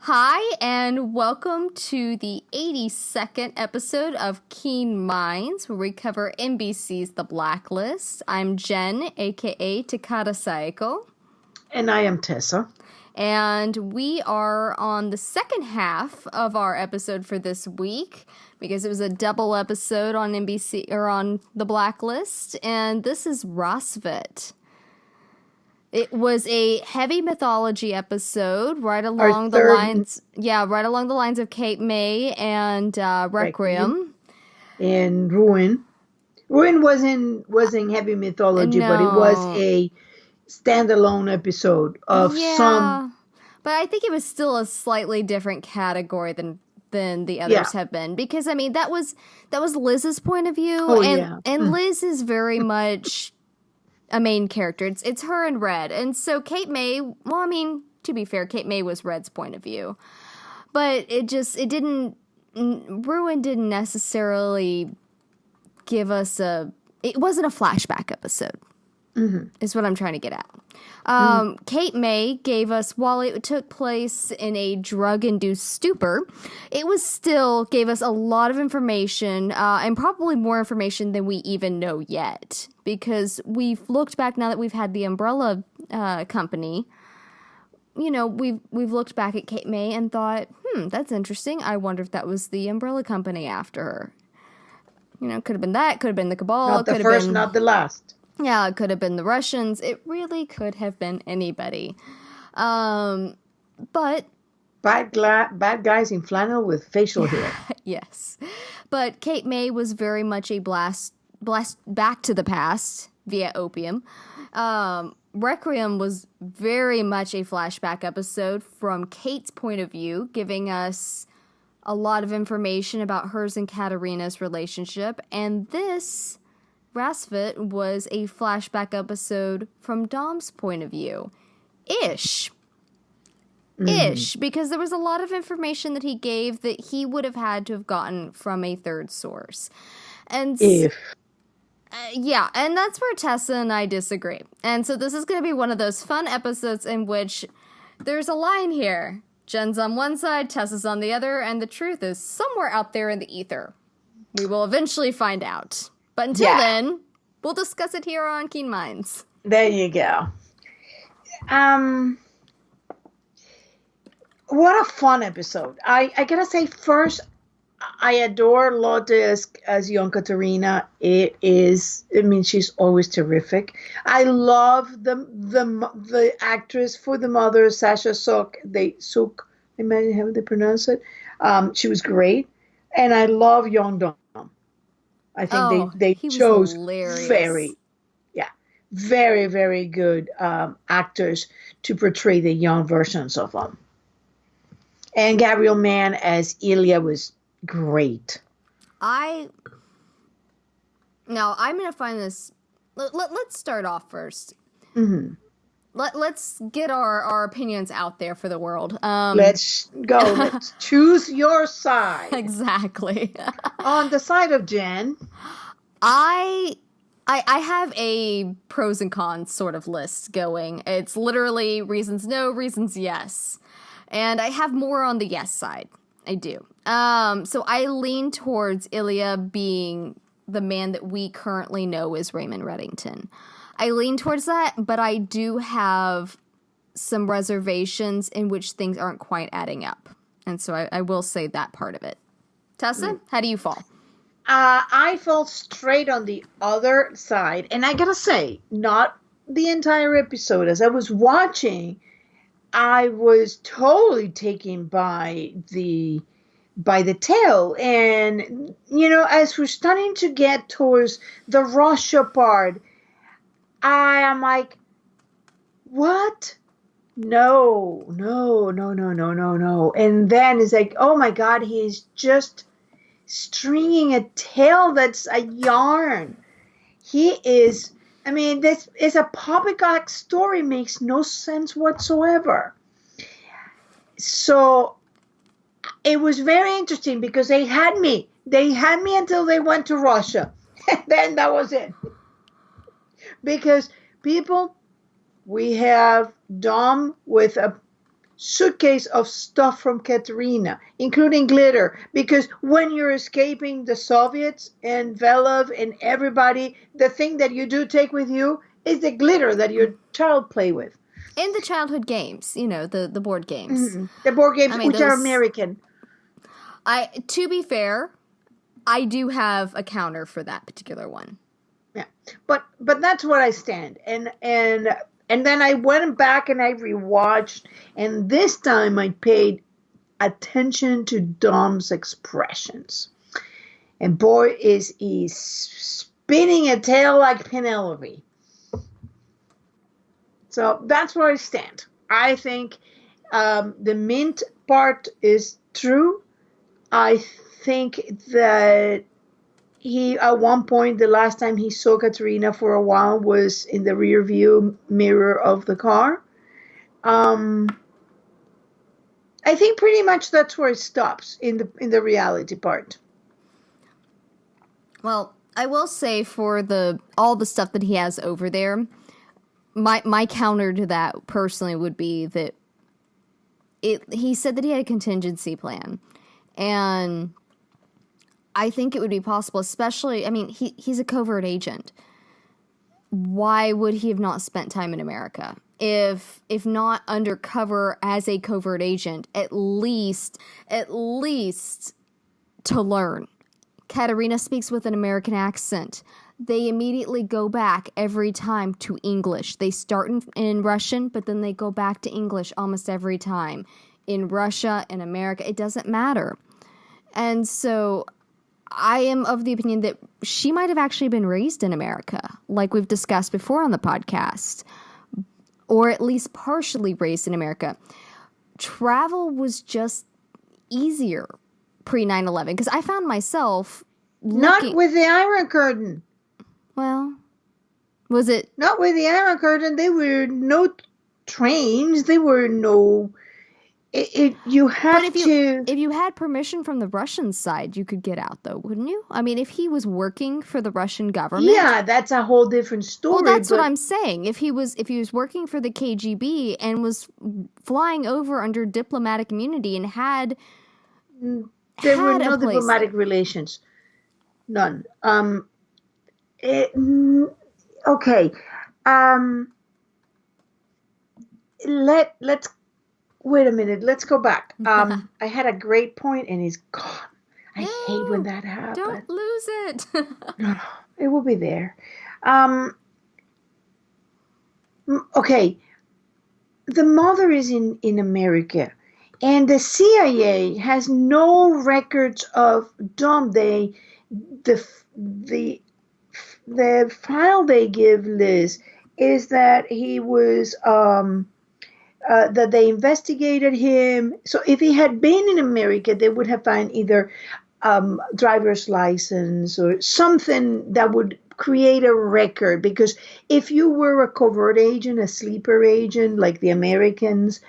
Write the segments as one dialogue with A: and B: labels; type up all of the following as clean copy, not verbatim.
A: Hi, and welcome to the 82nd episode of Keen Minds, where we cover NBC's The Blacklist. I'm Jen, aka Takata Saeko.
B: And I am Tessa.
A: And we are on the second half of our episode for this week, because it was a double episode on NBC, or on The Blacklist, and this is Rassvet. It was a heavy mythology episode, right along the lines of Cape May and Requiem.
B: And Ruin. Ruin wasn't heavy mythology, but it was a standalone episode of some.
A: But I think it was still a slightly different category than the others have been, because I mean that was Liz's point of view, and Liz is very much a main character. It's her and Red. And so Cape May, well, I mean, to be fair, Cape May was Red's point of view. But Ruin didn't necessarily give us it wasn't a flashback episode, is what I'm trying to get at. Cape May gave us, while it took place in a drug-induced stupor, it was still gave us a lot of information, and probably more information than we even know yet. Because we've looked back, now that we've had the Umbrella company, you know, we've looked back at Cape May and thought, that's interesting. I wonder if that was the Umbrella company after her. You know, could have been that, could have been the Cabal.
B: Not the first, not the last.
A: Yeah, it could have been the Russians. It really could have been anybody. But
B: bad guys in flannel with facial hair.
A: Yes. But Cape May was very much a blast back to the past via opium. Requiem was very much a flashback episode from Kate's point of view, giving us a lot of information about hers and Katarina's relationship. And this Rassvet was a flashback episode from Dom's point of view. Ish, because there was a lot of information that he gave that he would have had to have gotten from a third source. And and that's where Tessa and I disagree. And so this is going to be one of those fun episodes in which there's a line here. Jen's on one side, Tessa's on the other, and the truth is somewhere out there in the ether. We will eventually find out. But until then, we'll discuss it here on Keen Minds.
B: There you go. What a fun episode. I gotta say, first, I adore Lotte as young Katarina. She's always terrific. I love the actress for the mother, Sasha Suk. Imagine how they pronounce it. She was great. And I love young Dom. I think they chose very, very good actors to portray the young versions of them. And Gabriel Mann as Ilya was great.
A: I'm going to find this. Let's start off first. Let's get our opinions out there for the world.
B: Let's go. Let's choose your side.
A: Exactly.
B: On the side of Jen,
A: I have a pros and cons sort of list going. It's literally reasons no, reasons yes. And I have more on the yes side. I do. So I lean towards Ilya being the man that we currently know as Raymond Reddington. I lean towards that, but I do have some reservations in which things aren't quite adding up. And so I will say that part of it. Tessa, how do you fall?
B: I fell straight on the other side. And I gotta say, not the entire episode. As I was watching, I was totally taken by the tale. And, you know, as we're starting to get towards the Russia part, I am like, what? No. And then it's like, oh my God, he's just stringing a tale that's a yarn. This is a poppycock story, makes no sense whatsoever. So it was very interesting because they had me until they went to Russia. And then that was it. Because we have Dom with a suitcase of stuff from Katerina, including glitter, because when you're escaping the Soviets and Velov and everybody, the thing that you do take with you is the glitter that your child play with.
A: In the childhood games, the board games.
B: Mm-hmm. The board games, which are American.
A: To be fair, I do have a counter for that particular one.
B: Yeah, but that's what I stand. And then I went back and I rewatched, and this time I paid attention to Dom's expressions. And boy, is he spinning a tail like Penelope. So that's where I stand. I think the mint part is true. I think that he, at one point, the last time he saw Katerina for a while was in the rear view mirror of the car. I think pretty much that's where it stops in the reality part.
A: Well, I will say for all the stuff that he has over there, my counter to that personally would be that he said that he had a contingency plan. And I think it would be possible, especially, I mean, he's a covert agent. Why would he have not spent time in America? If not undercover as a covert agent, at least to learn. Katerina speaks with an American accent. They immediately go back every time to English. They start in Russian, but then they go back to English almost every time. In Russia, in America, it doesn't matter. And so I am of the opinion that she might have actually been raised in America, like we've discussed before on the podcast, or at least partially raised in America. Travel was just easier pre 9/11 because I found myself
B: not with the Iron Curtain.
A: Well, was it
B: not with the Iron Curtain? There were no trains. There were no. You had
A: but if you had permission from the Russian side, you could get out, though, wouldn't you? I mean, if he was working for the Russian government,
B: yeah, that's a whole different story.
A: Well, that's what I'm saying. If he was working for the KGB and was flying over under diplomatic immunity and
B: there were no diplomatic relations, none. Okay. Let's. Wait a minute. Let's go back. I had a great point and he's gone. I hate when that happens.
A: Don't lose it.
B: No, it will be there. Okay. The mother is in America, and the CIA has no records of Dom. The file they give Liz is that he was that they investigated him. So if he had been in America, they would have found either driver's license or something that would create a record. Because if you were a covert agent, a sleeper agent, like the Americans,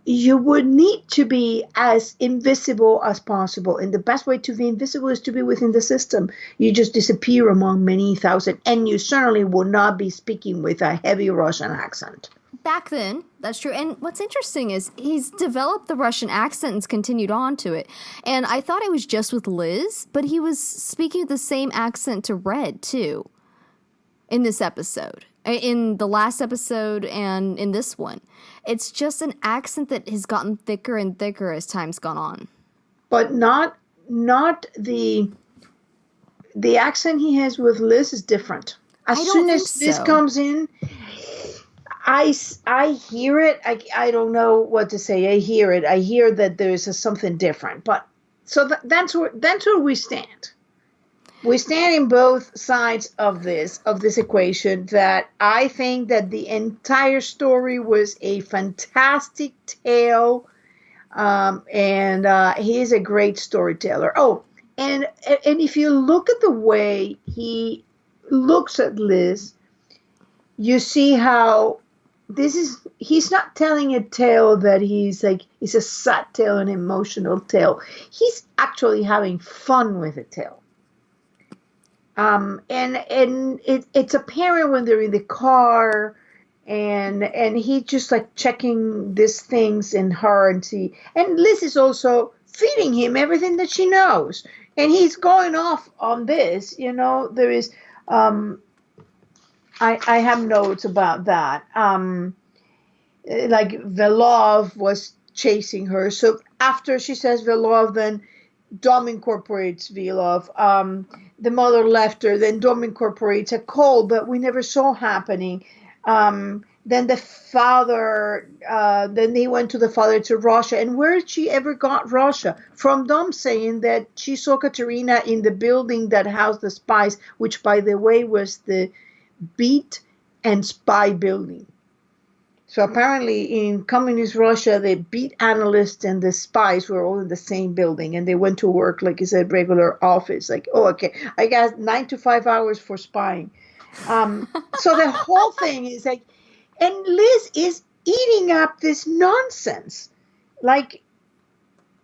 B: you would need to be as invisible as possible. And the best way to be invisible is to be within the system. You just disappear among many thousand. And you certainly will not be speaking with a heavy Russian accent.
A: Back then, that's true. And what's interesting is he's developed the Russian accent and continued on to it. And I thought it was just with Liz, but he was speaking the same accent to Red, too, in this episode. In the last episode and in this one. It's just an accent that has gotten thicker and thicker as time's gone on.
B: But not the accent he has with Liz is different. As soon as Liz comes in, I hear it. I don't know what to say. I hear it. I hear that there's something different. But so that's where we stand. We stand in both sides of this equation. That I think that the entire story was a fantastic tale, and he is a great storyteller. Oh, and if you look at the way he looks at Liz, you see how. He's not telling a tale that it's a sad tale, an emotional tale. He's actually having fun with the tale. And it's apparent when they're in the car and he just like checking these things in her and see. And Liz is also feeding him everything that she knows, and he's going off on this. There is. I have notes about that. Like Velov was chasing her. So after she says Velov, then Dom incorporates Velov. The mother left her. Then Dom incorporates a call, but we never saw happening. Then the father, then they went to the father to Russia. And where did she ever got Russia? From Dom saying that she saw Katerina in the building that housed the spies, which, by the way, was the beat and spy building. So apparently in communist Russia, the beat analysts and the spies were all in the same building, and they went to work, like you said, regular office. Like, oh, okay, I got 9 to 5 hours for spying. So the whole thing is like, and Liz is eating up this nonsense, like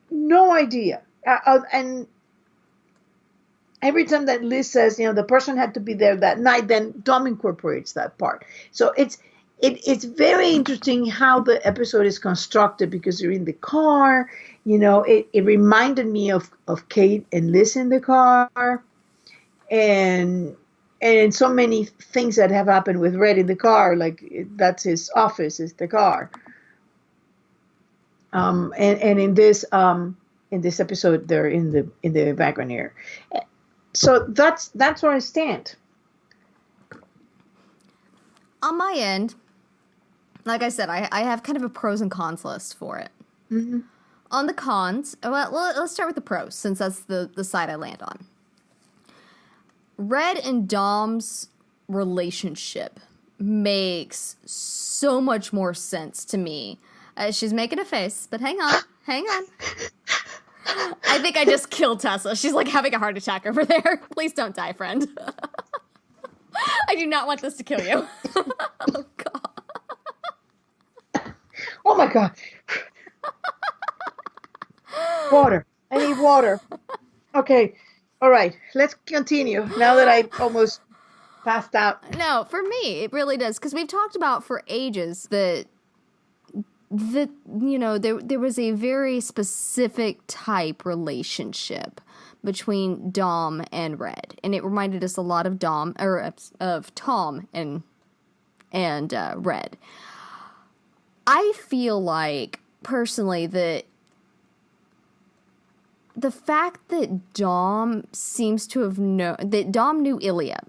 B: no idea. And every time that Liz says, the person had to be there that night, then Dom incorporates that part. So it's very interesting how the episode is constructed, because you're in the car. It reminded me of Kate and Liz in the car, and so many things that have happened with Red in the car, like that's his office, is the car. And in this episode, they're in the background here. So that's where I stand.
A: On my end, like I said, I have kind of a pros and cons list for it.
B: Mm-hmm.
A: On the cons, well, let's start with the pros, since that's the side I land on. Red and Dom's relationship makes so much more sense to me. She's making a face, but hang on. I think I just killed Tessa. She's like having a heart attack over there. Please don't die, friend. I do not want this to kill you. Oh, God.
B: Oh, my God. Water. I need water. Okay. All right. Let's continue now that I almost passed out.
A: No, for me, it really does. Because we've talked about for ages that there was a very specific type relationship between Dom and Red, and it reminded us a lot of Tom and Red. I feel like personally that the fact that Dom knew Ilya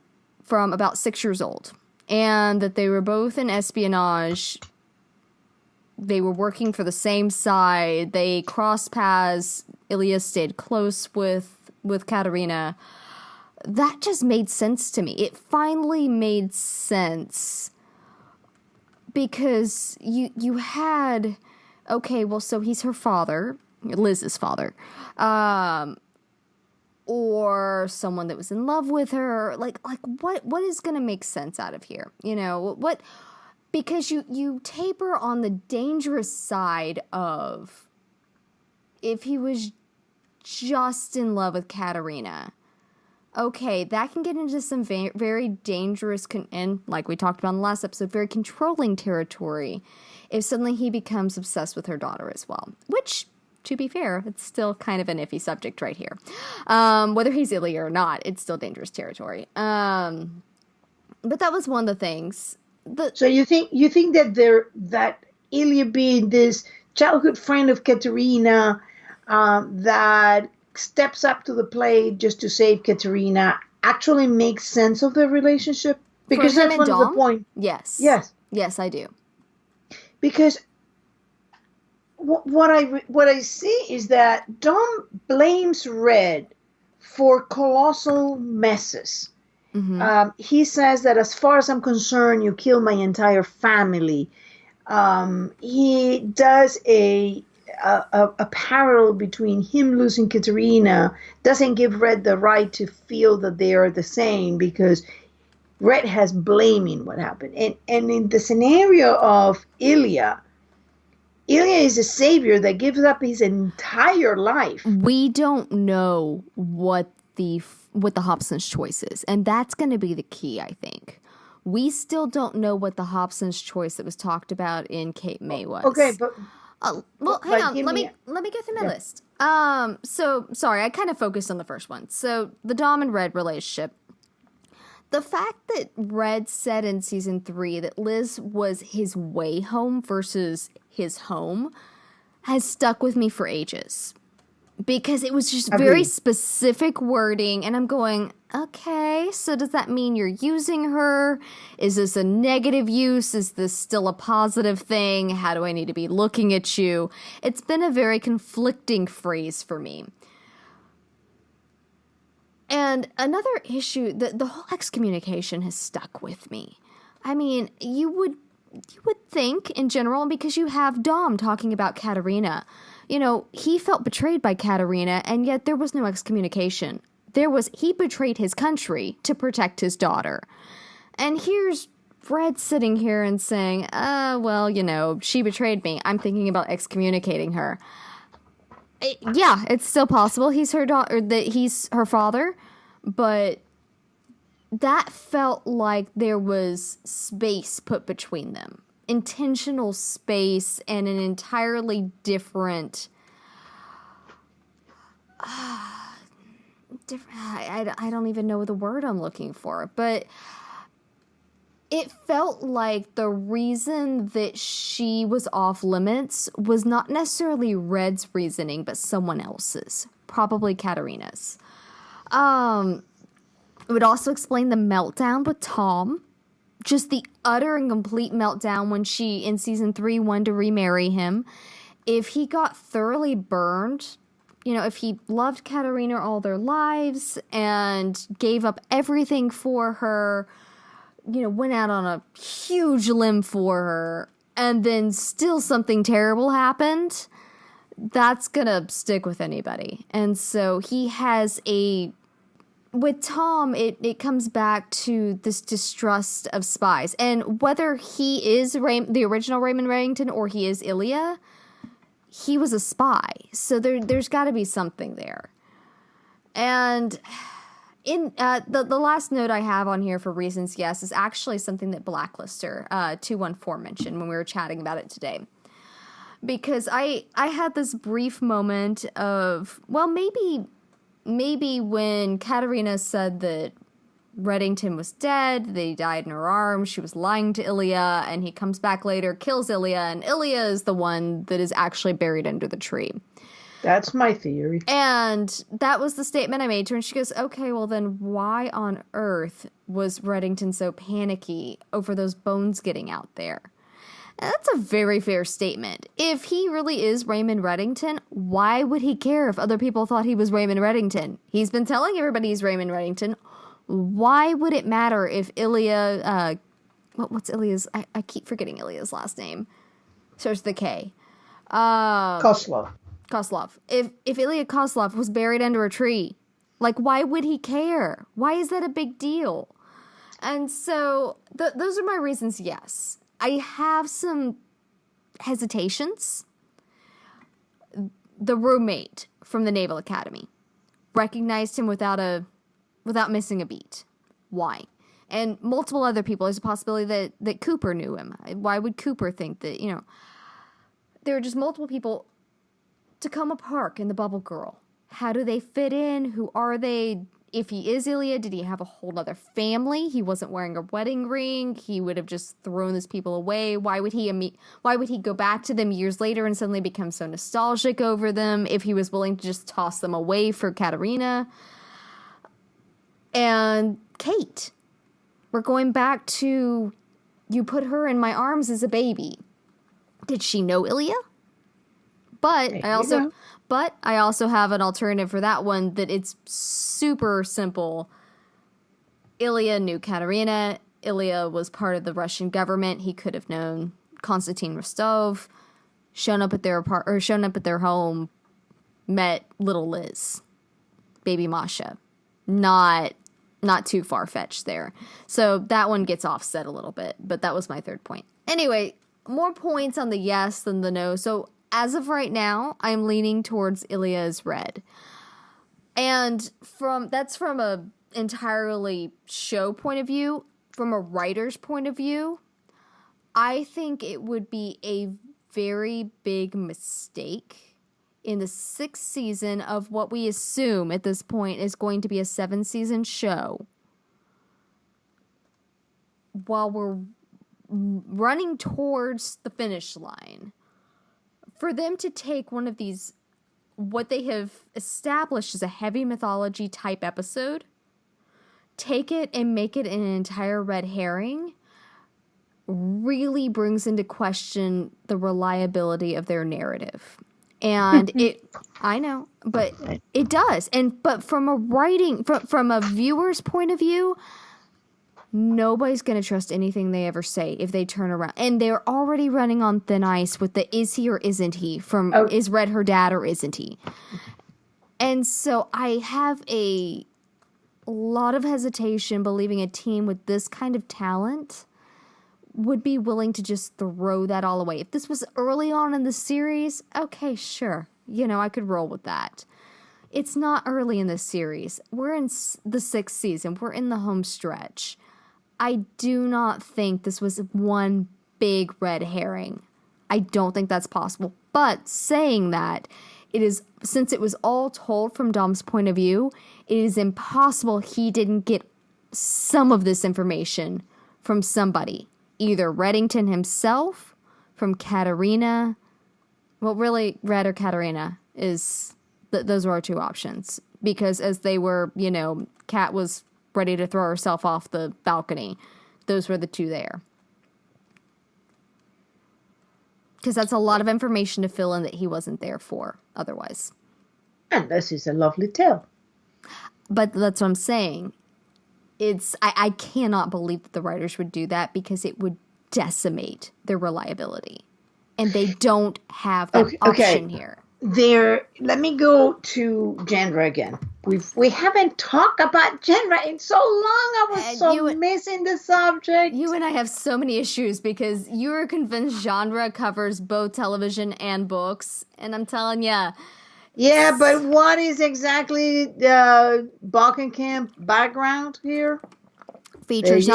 A: from about 6 years old, and that they were both in espionage. They were working for the same side. They crossed paths. Ilya stayed close with Katerina. That just made sense to me. It finally made sense, because you had, okay, well, so he's her father, Liz's father, or someone that was in love with her. Like what is going to make sense out of here? What? Because you taper on the dangerous side of, if he was just in love with Katerina, okay, that can get into some very dangerous, and like we talked about in the last episode, very controlling territory if suddenly he becomes obsessed with her daughter as well. Which, to be fair, it's still kind of an iffy subject right here. Whether he's Ilya or not, it's still dangerous territory. But that was one of the things.
B: So you think that Ilya, being this childhood friend of Katerina, that steps up to the plate just to save Katerina, actually makes sense of the relationship? Because that's one of the point.
A: Yes, I do.
B: Because what I see is that Dom blames Red for colossal messes. Mm-hmm. He says that, as far as I'm concerned, you killed my entire family. He does a parallel between him losing Katerina, doesn't give Red the right to feel that they are the same, because Red has blaming what happened. And in the scenario of Ilya is a savior that gives up his entire life.
A: We don't know what the Hobson's choice is, and that's going to be the key, I think. We still don't know what the Hobson's choice that was talked about in Cape May was.
B: Okay, but
A: hang on. Let me get through my list. So sorry, I kind of focused on the first one. So the Dom and Red relationship. The fact that Red said in season 3 that Liz was his way home versus his home has stuck with me for ages. Because it was just very specific wording, and I'm going, okay, so does that mean you're using her? Is this a negative use? Is this still a positive thing? How do I need to be looking at you? It's been a very conflicting phrase for me. And another issue, the whole excommunication has stuck with me. I mean, you would think in general, because you have Dom talking about Katerina, you know, he felt betrayed by Katerina, and yet there was no excommunication. He betrayed his country to protect his daughter. And here's Fred sitting here and saying, well, you know, she betrayed me. I'm thinking about excommunicating her. Yeah, it's still possible. He's her daughter, that he's her father, but that felt like there was space put between them. Intentional space and an entirely different I don't even know the word I'm looking for, but it felt like the reason that she was off limits was not necessarily Red's reasoning, but someone else's, probably Katerina's. It would also explain the meltdown with Tom. Just the utter and complete meltdown when she, in season 3, wanted to remarry him. If he got thoroughly burned, you know, if he loved Katerina all their lives and gave up everything for her, you know, went out on a huge limb for her, and then still something terrible happened, that's gonna stick with anybody. And so he has with Tom, it comes back to this distrust of spies. And whether he is the original Raymond Reddington or he is Ilya, he was a spy. So there's got to be something there. And in the last note I have on here for reasons yes is actually something that Blacklister 214 mentioned when we were chatting about it today. Because I had this brief moment of, well, maybe when Katerina said that Reddington was dead, that he died in her arms, she was lying to Ilya, and he comes back later, kills Ilya, and Ilya is the one that is actually buried under the tree.
B: That's my theory.
A: And that was the statement I made to her, and she goes, okay, well then why on earth was Reddington so panicky over those bones getting out there? And that's a very fair statement. If he really is Raymond Reddington, why would he care if other people thought he was Raymond Reddington? He's been telling everybody he's Raymond Reddington. Why would it matter if Ilya, what's Ilya's, I keep forgetting Ilya's last name. Starts with the K.
B: Koslov.
A: If Ilya Koslov was buried under a tree, like, why would he care? Why is that a big deal? And so, those are my reasons, yes. I have some hesitations. The roommate from the Naval Academy recognized him without missing a beat. Why? And multiple other people. There's a possibility that Cooper knew him. Why would Cooper think that, you know? There are just multiple people. Tacoma Park and the Bubble Girl. How do they fit in? Who are they? If he is Ilya, did he have a whole other family? He wasn't wearing a wedding ring. He would have just thrown these people away. Why would he go back to them years later and suddenly become so nostalgic over them if he was willing to just toss them away for Katerina? And Kate. We're going back to, you put her in my arms as a baby. Did she know Ilya? But I also have an alternative for that one that it's super simple. Ilya knew Katerina. Ilya was part of the Russian government. He could have known Konstantin Rostov. Shown up at their home, met little Liz, baby Masha. Not too far-fetched there. So that one gets offset a little bit, but that was my third point. Anyway, more points on the yes than the no. So as of right now, I'm leaning towards Ilya's red. And that's from a entirely show point of view. from a writer's point of view, I think it would be a very big mistake in the 6th season of what we assume at this point is going to be a 7-season show, while we're running towards the finish line, for them to take one of these, what they have established as a heavy mythology type episode, take it and make it an entire red herring, really brings into question the reliability of their narrative. And I know, but it does. But from from a viewer's point of view, nobody's going to trust anything they ever say if they turn around. And they're already running on thin ice with the is he or isn't he from is Red her dad or isn't he? And so I have a lot of hesitation believing a team with this kind of talent would be willing to just throw that all away. If this was early on in the series, okay, sure. I could roll with that. It's not early in the series. We're in the 6th season. We're in the home stretch. I do not think this was one big red herring. I don't think that's possible. But saying that, since it was all told from Dom's point of view, it is impossible he didn't get some of this information from somebody. Either Reddington himself, from Katarina. Well, really, Red or Katarina is... those were our two options. Because as they were, Kat was ready to throw herself off the balcony. Those were the two there. Because that's a lot of information to fill in that he wasn't there for otherwise.
B: And this is a lovely tale.
A: But that's what I'm saying. I cannot believe that the writers would do that because it would decimate their reliability. And they don't have that option here.
B: Let me go to genre again. We haven't talked about genre in so long. I was missing the subject.
A: You and I have so many issues because you are convinced genre covers both television and books. And I'm telling you.
B: Yeah, but what is exactly the Balkan background here?
A: Features,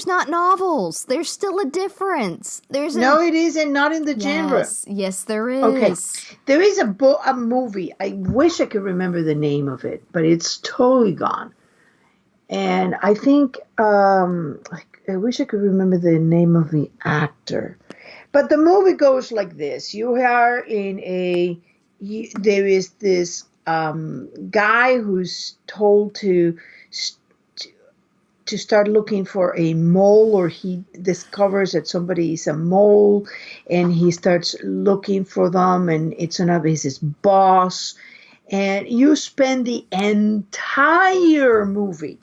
A: not novels. There's still a difference.
B: It isn't. Not in the genre.
A: Yes, there is.
B: Okay, there is a movie. I wish I could remember the name of it, but it's totally gone. And I think I wish I could remember the name of the actor. But the movie goes like this: you are in there is this guy who's told to start looking for a mole, or he discovers that somebody is a mole, and he starts looking for them, and it's his boss, and you spend the entire movie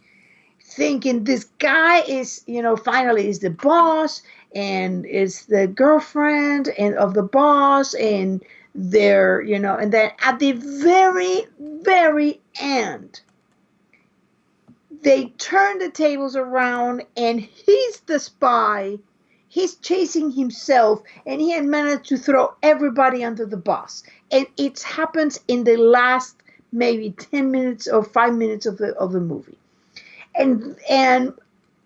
B: thinking this guy is, finally is the boss, and is the girlfriend and of the boss, and they're, and then at the very, very end, they turn the tables around, and he's the spy. He's chasing himself, and he had managed to throw everybody under the bus. And it happens in the last maybe 10 minutes or 5 minutes of the movie. And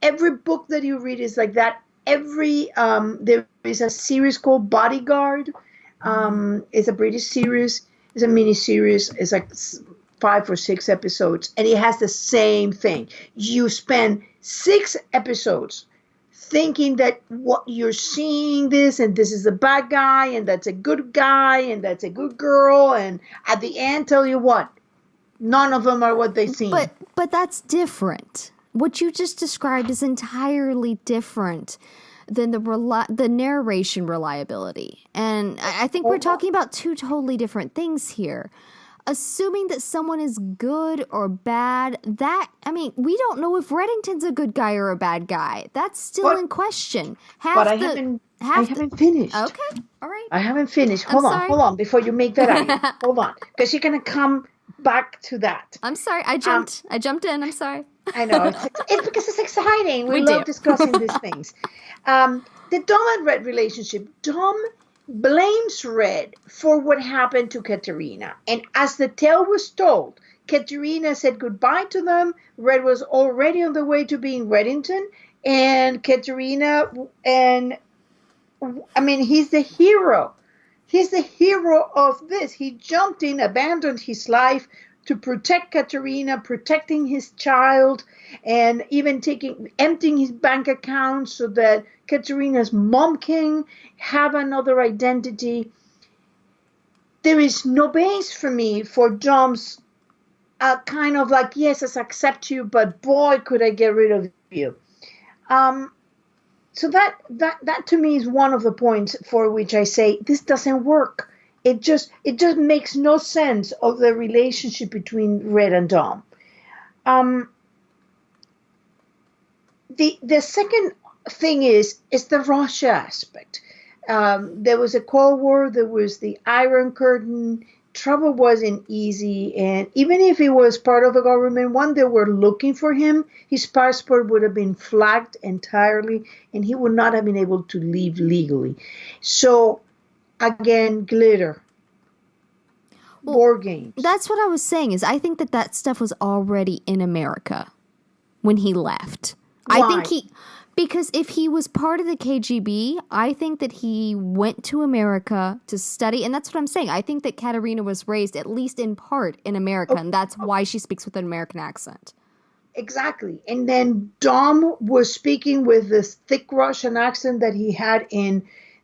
B: every book that you read is like that. There is a series called Bodyguard. It's a British series. It's a mini series. It's like 5 or 6 episodes, and it has the same thing. You spend 6 episodes thinking that what you're seeing this, and this is a bad guy, and that's a good guy, and that's a good girl, and at the end, tell you what, none of them are what they seem.
A: But that's different. What you just described is entirely different than the narration reliability, and I think we're talking about two totally different things here. Assuming that someone is good or bad, we don't know if Reddington's a good guy or a bad guy. That's still in question.
B: I haven't finished.
A: Okay, all right.
B: I haven't finished. Hold on, before you make that out. Hold on, because you're going to come back to that.
A: I'm sorry, I jumped in, I'm sorry.
B: I know, it's because it's exciting. We love discussing these things. The Dom and Red relationship, Dom blames Red for what happened to Katerina. And as the tale was told, Katerina said goodbye to them. Red was already on the way to being Reddington. And Katerina, and I mean, he's the hero. He's the hero of this. He jumped in, abandoned his life to protect Katerina, protecting his child, and even emptying his bank account so that Katerina's mom can have another identity. There is no base for me for Dom's kind of like, yes, I accept you, but boy, could I get rid of you. So that to me is one of the points for which I say this doesn't work. It just makes no sense of the relationship between Red and Dom. The second thing is the Russia aspect. There was a Cold War. There was the Iron Curtain. Trouble wasn't easy, and even if he was part of the government, when they were looking for him, his passport would have been flagged entirely, and he would not have been able to leave legally. So, again, glitter, board games.
A: That's what I was saying. Is I think that stuff was already in America when he left.
B: Why?
A: I think because if he was part of the KGB, I think that he went to America to study. And that's what I'm saying. I think that Katerina was raised, at least in part, in America. And that's why she speaks with an American accent.
B: Exactly. And then Dom was speaking with this thick Russian accent that he had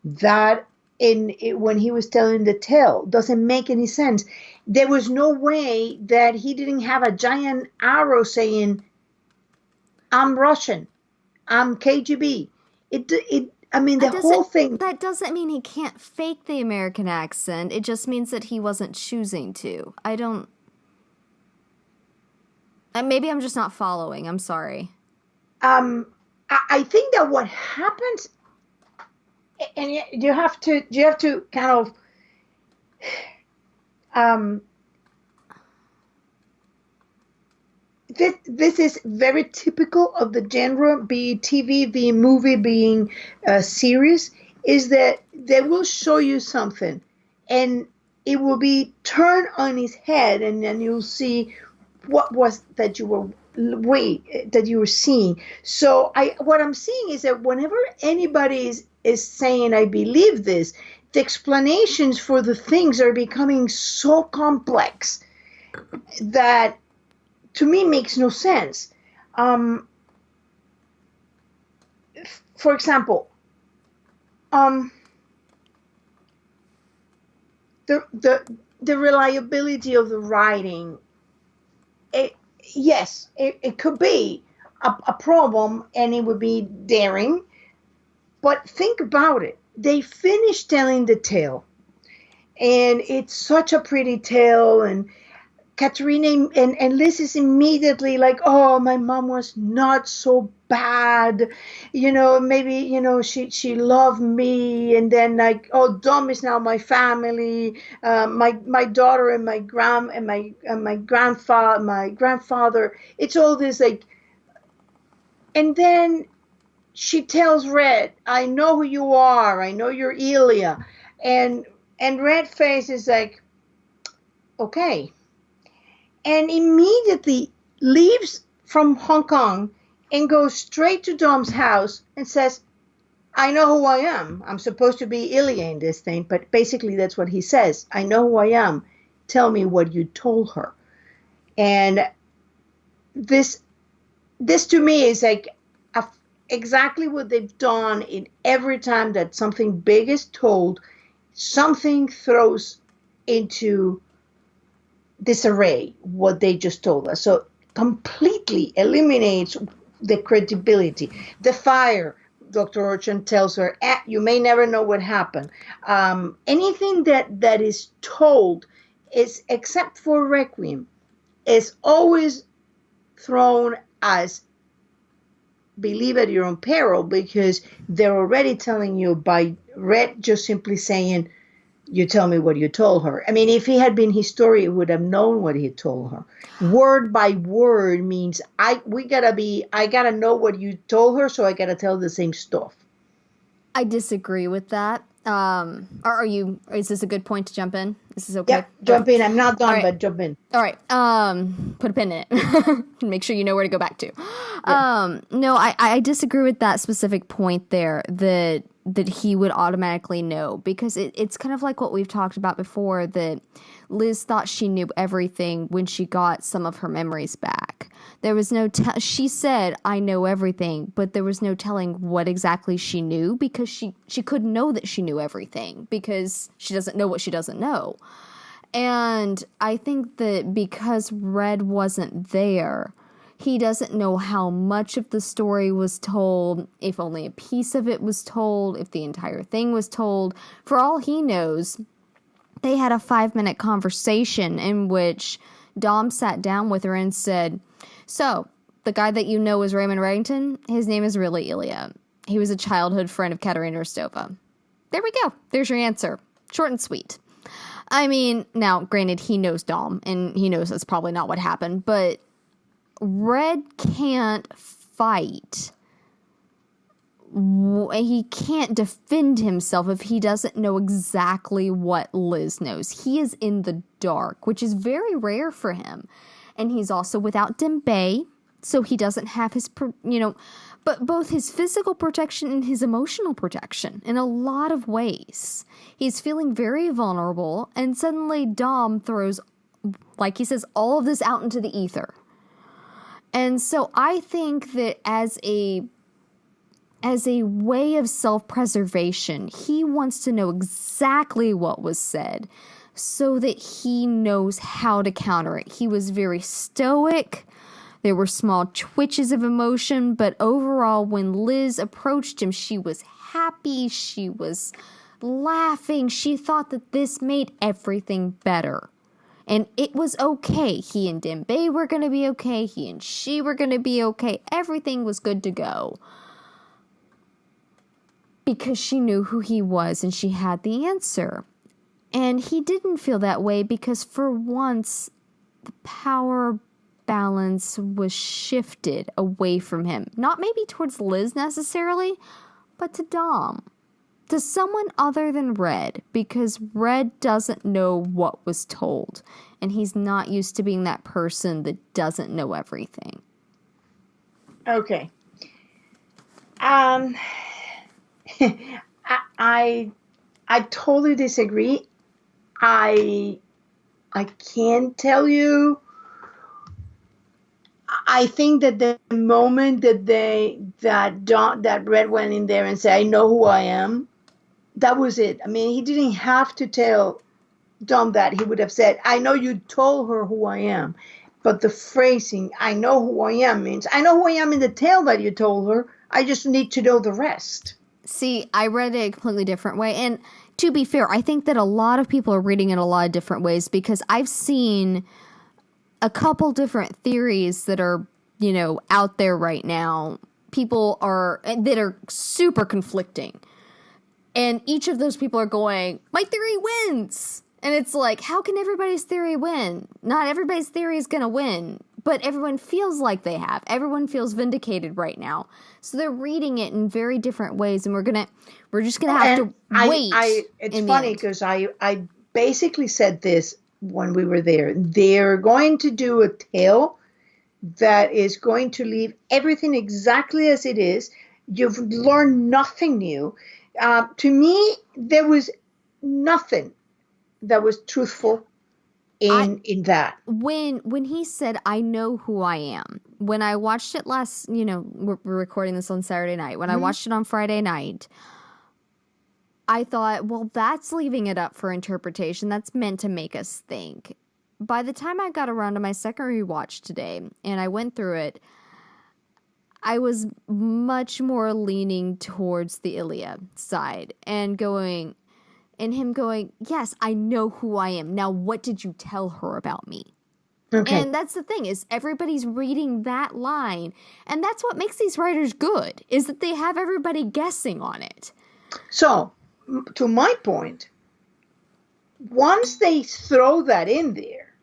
B: when he was telling the tale. Doesn't make any sense. There was no way that he didn't have a giant arrow saying, I'm Russian. I'm KGB. The whole thing.
A: That doesn't mean he can't fake the American accent. It just means that he wasn't choosing to. I don't. Maybe I'm just not following. I'm sorry.
B: I think that what happens, and you have to kind of. This is very typical of the genre, be it TV, be movie, being a series, is that they will show you something and it will be turned on its head, and then you'll see what was that you were seeing. So what I'm seeing is that whenever anybody is saying, I believe this, the explanations for the things are becoming so complex that to me makes no sense. For example, the reliability of the writing. It could be a problem, and it would be daring. But think about it. They finished telling the tale, and it's such a pretty tale, and Katerina and Liz is immediately like, oh, my mom was not so bad. Maybe, she loved me. And then like, oh, Dom is now my family. My daughter and my grandfather. It's all this like, and then she tells Red, I know who you are. I know you're Ilya. And Red face is like, okay. And immediately leaves from Hong Kong and goes straight to Dom's house and says, I know who I am. I'm supposed to be Ilya in this thing, but basically that's what he says. I know who I am. Tell me what you told her. And this to me is like exactly what they've done in every time that something big is told, something throws into disarray what they just told us. So completely eliminates the credibility. The fire, Dr. Orchan tells her, you may never know what happened. Anything that is told is, except for Requiem, is always thrown as believe at your own peril, because they're already telling you by Red just simply saying, you tell me what you told her. I mean, if he had been his story, he would have known what he told her. Word by word means I gotta know what you told her, so I gotta tell the same stuff.
A: I disagree with that. Is this a good point to jump in? Is this okay?
B: Yeah, jump in. I'm not done,
A: right.
B: but jump in.
A: All right. Put a pin in it. Make sure you know where to go back to.
B: Yeah.
A: No, I disagree with that specific point there that he would automatically know, because it's kind of like what we've talked about before, that Liz thought she knew everything when she got some of her memories back. There was no she said, I know everything, but there was no telling what exactly she knew, because she couldn't know that she knew everything, because she doesn't know what she doesn't know. And I think that because Red wasn't there, he doesn't know how much of the story was told, if only a piece of it was told, if the entire thing was told. For all he knows, they had a 5-minute conversation in which Dom sat down with her and said, so, the guy that you know is Raymond Reddington, his name is really Ilya. He was a childhood friend of Katerina Rostova. There we go. There's your answer. Short and sweet. I mean, now, granted, he knows Dom, and he knows that's probably not what happened, but Red can't fight. He can't defend himself if he doesn't know exactly what Liz knows. He is in the dark, which is very rare for him. And he's also without Dembe, so he doesn't have his, but both his physical protection and his emotional protection in a lot of ways. He's feeling very vulnerable, and suddenly Dom throws, like he says, all of this out into the ether. And so I think that as a way of self-preservation, he wants to know exactly what was said so that he knows how to counter it. He was very stoic. There were small twitches of emotion, but overall, when Liz approached him, she was happy. She was laughing. She thought that this made everything better. And it was okay. He and Dembe were going to be okay. He and she were going to be okay. Everything was good to go. Because she knew who he was and she had the answer. And he didn't feel that way because for once, the power balance was shifted away from him. Not maybe towards Liz necessarily, but to Dom. To someone other than Red, because Red doesn't know what was told. And he's not used to being that person that doesn't know everything.
B: Okay. I totally disagree. I can't tell you. I think that the moment that Red went in there and said, "I know who I am," that was it. I mean, he didn't have to tell Dom that. He would have said, "I know you told her who I am," but the phrasing, "I know who I am," means I know who I am in the tale that you told her. I just need to know the rest.
A: See, I read it a completely different way. And to be fair, I think that a lot of people are reading it a lot of different ways because I've seen a couple different theories that are, out there right now. People that are super conflicting. And each of those people are going, my theory wins. And it's like, how can everybody's theory win? Not everybody's theory is going to win. But everyone feels like they have. Everyone feels vindicated right now. So they're reading it in very different ways, and we're just gonna have to wait.
B: It's funny because I basically said this when we were there. They're going to do a tale that is going to leave everything exactly as it is. You've learned nothing new. To me, there was nothing that was truthful in that.
A: When he said, I know who I am, when I watched it last, we're recording this on Saturday night. When I watched it on Friday night, I thought, well, that's leaving it up for interpretation. That's meant to make us think. By the time I got around to my second rewatch today and I went through it, I was much more leaning towards the Ilya side and him going, yes, I know who I am. Now, what did you tell her about me? Okay. And that's the thing, is everybody's reading that line. And that's what makes these writers good, is that they have everybody guessing on it.
B: So, to my point, once they throw that in there,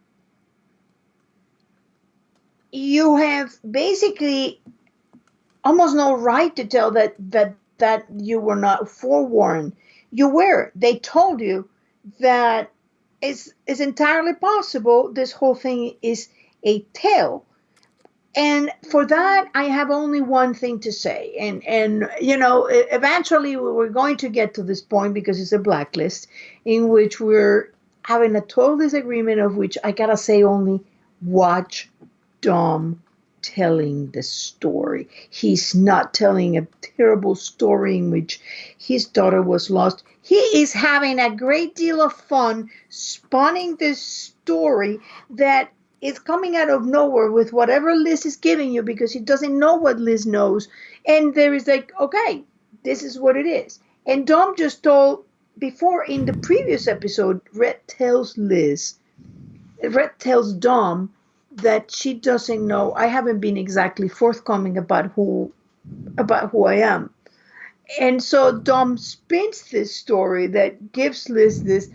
B: you have basically almost no right to tell that you were not forewarned. you were. They told you that it's entirely possible this whole thing is a tale. And for that, I have only one thing to say. And eventually we're going to get to this point because it's a blacklist in which we're having a total disagreement of which I gotta say only watch Dom telling the story. He's not telling a terrible story in which his daughter was lost. He is having a great deal of fun spawning this story that is coming out of nowhere with whatever Liz is giving you because he doesn't know what Liz knows. And there is like, okay, this is what it is. And Dom just told before in the previous episode, Red tells Dom that she doesn't know. I haven't been exactly forthcoming about who I am. And so Dom spins this story that gives Liz this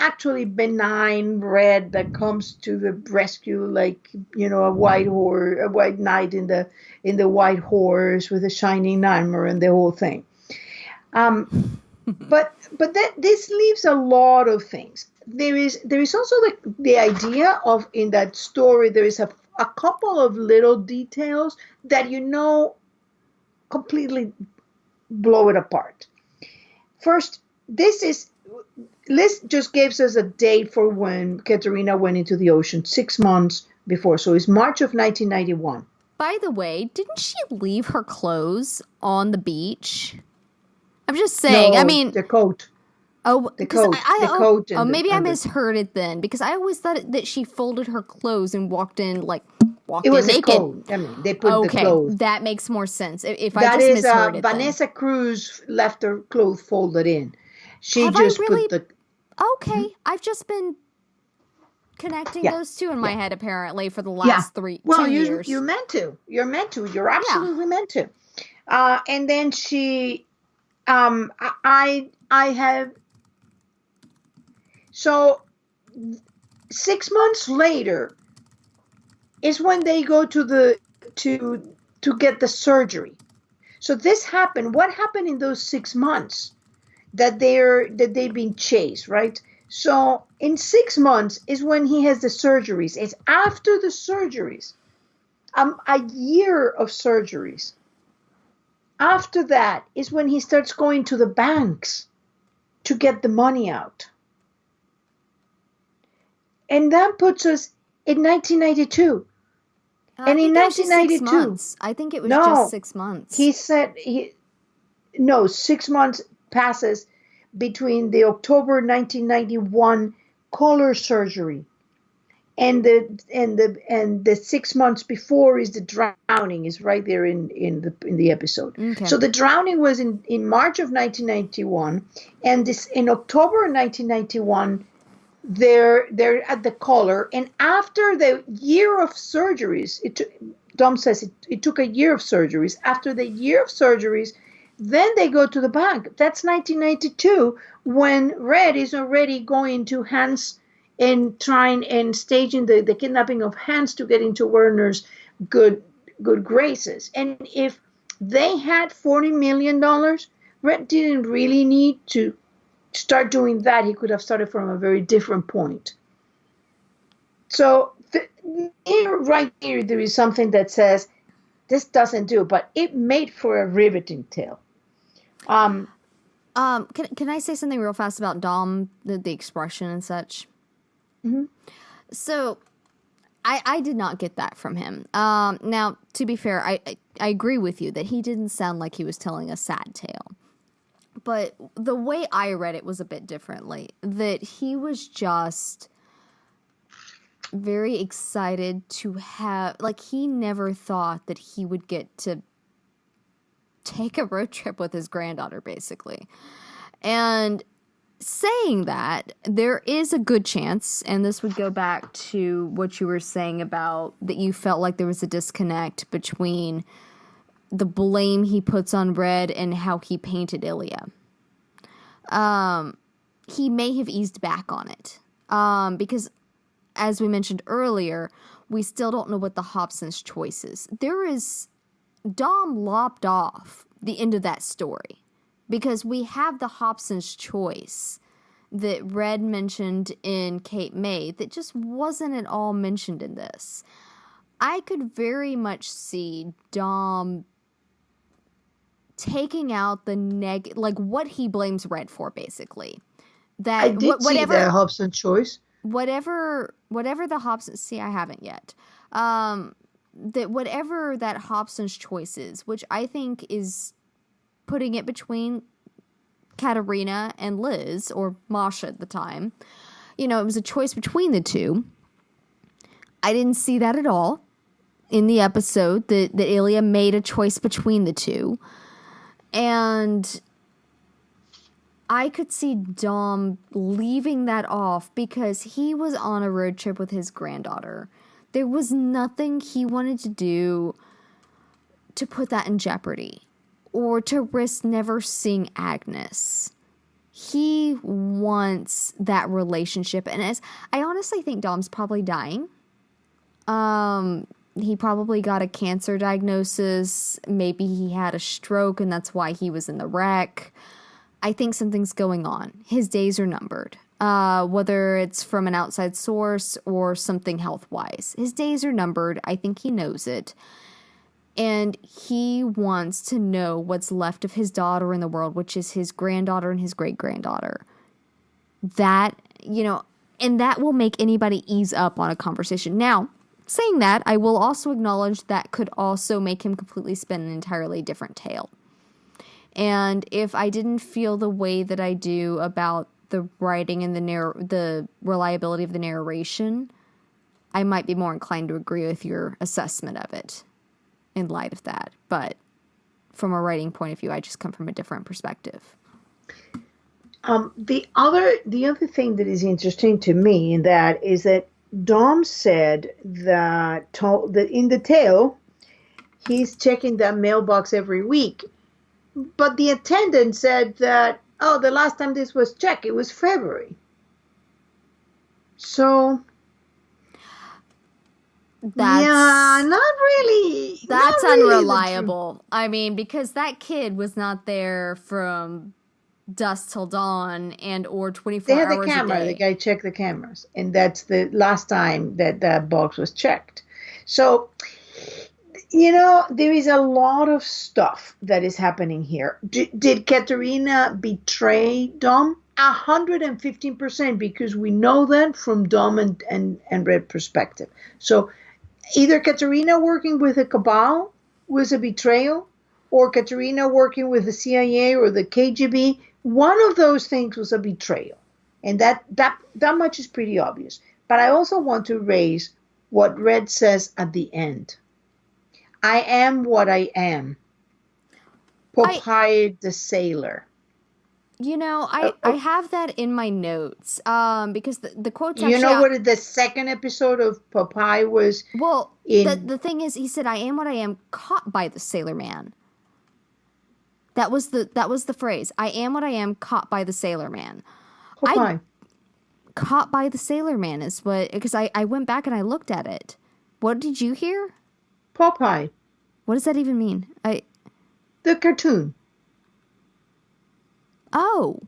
B: actually benign Red that comes to the rescue like, a white knight in the white horse with a shining armor and the whole thing. But this leaves a lot of things. There is also the idea of in that story there is a couple of little details that completely blow it apart. First, Liz just gives us a date for when Katerina went into the ocean 6 months before. So it's March of 1991.
A: By the way, didn't she leave her clothes on the beach? I'm just saying.
B: No,
A: I mean,
B: the coat.
A: Oh,
B: the coat.
A: Maybe I misheard it then because I always thought that she folded her clothes and walked in
B: it was
A: naked.
B: A coat. I mean, they put the clothes.
A: That makes more sense. If
B: that
A: I just misheard it,
B: Vanessa
A: then.
B: Cruz left her clothes folded in. She
A: Have
B: just
A: I really?
B: put the.
A: Okay, I've just been connecting those two in my head apparently for the last 2 years.
B: You meant to. You're meant to. You're absolutely meant to. And then she, I have. So 6 months later is when they go to get the surgery. So this happened. What happened in those 6 months that they've been chased, right? So in 6 months is when he has the surgeries. It's after the surgeries, a year of surgeries. After that is when he starts going to the banks to get the money out. And that puts us in 1992. And in 1992,
A: I think it was just 6 months.
B: He said 6 months passes between the October 1991 color surgery and the 6 months before is the drowning, is right there in the episode.
A: Okay.
B: So the drowning was in March of 1991, and this in October 1991 they're at the collar, and after the year of surgeries, Dom says it took a year of surgeries. After the year of surgeries, then they go to the bank. That's 1992 when Red is already going to Hans and trying and staging the kidnapping of Hans to get into Werner's good graces. And if they had $40 million, Red didn't really need to start doing that. He could have started from a very different point. So right here, there is something that says this doesn't do, but it made for a riveting tale.
A: Can I say something real fast about Dom, the expression and such?
B: Mm-hmm.
A: So, I did not get that from him. Now, to be fair, I agree with you that he didn't sound like he was telling a sad tale. But the way I read it was a bit differently. That he was just very excited to have, he never thought that he would get to take a road trip with his granddaughter, basically. And saying that, there is a good chance, and this would go back to what you were saying about that you felt like there was a disconnect between the blame he puts on Red and how he painted Ilya. He may have eased back on it. Because, as we mentioned earlier, we still don't know what the Hobson's choice is. Dom lopped off the end of that story. because we have the Hobson's choice that Red mentioned in Cape May that just wasn't at all mentioned in this. I could very much see Dom taking out the like what he blames Red for, basically. That
B: I did see the Hobson choice.
A: Whatever the Hobson... See, I haven't yet. That whatever that Hobson's choice is, which I think is putting it between Katerina and Liz, or Masha at the time. It was a choice between the two. I didn't see that at all in the episode, that Ilya made a choice between the two. And I could see Dom leaving that off because he was on a road trip with his granddaughter. There was nothing he wanted to do to put that in jeopardy or to risk never seeing Agnes. He wants that relationship. And I honestly think Dom's probably dying. He probably got a cancer diagnosis. Maybe he had a stroke and that's why he was in the wreck. I think something's going on. His days are numbered. Whether it's from an outside source or something health-wise. His days are numbered. I think he knows it. And he wants to know what's left of his daughter in the world, which is his granddaughter and his great-granddaughter. That, and that will make anybody ease up on a conversation. Now, saying that, I will also acknowledge that could also make him completely spin an entirely different tale. And if I didn't feel the way that I do about the writing and the reliability of the narration, I might be more inclined to agree with your assessment of it in light of that. But from a writing point of view, I just come from a different perspective.
B: The other thing that is interesting to me in that is that Dom said that in the tale, he's checking that mailbox every week. But the attendant said that, the last time this was checked, it was February. So, not really.
A: That's
B: not really
A: unreliable. I mean, because that kid was not there from dusk till dawn or 24 hours a day.
B: They had the camera. The guy checked the cameras. And that's the last time that box was checked. So, there is a lot of stuff that is happening here. Did Katerina betray Dom? 115%, because we know that from Dom and Red perspective. So either Katerina working with a cabal was a betrayal, or Katerina working with the CIA or the KGB. One of those things was a betrayal. And that much is pretty obvious. But I also want to raise what Red says at the end. I am what I am. Popeye the sailor.
A: I have that in my notes because the quote's actually...
B: You know what the second episode of Popeye was?
A: Well, the thing is, he said, I am what I am, caught by the sailor man. That was the phrase. I am what I am, caught by the sailor man.
B: Popeye.
A: Caught by the sailor man is what... Because I went back and I looked at it. What did you hear?
B: Popeye.
A: What does that even mean?
B: The cartoon.
A: Oh.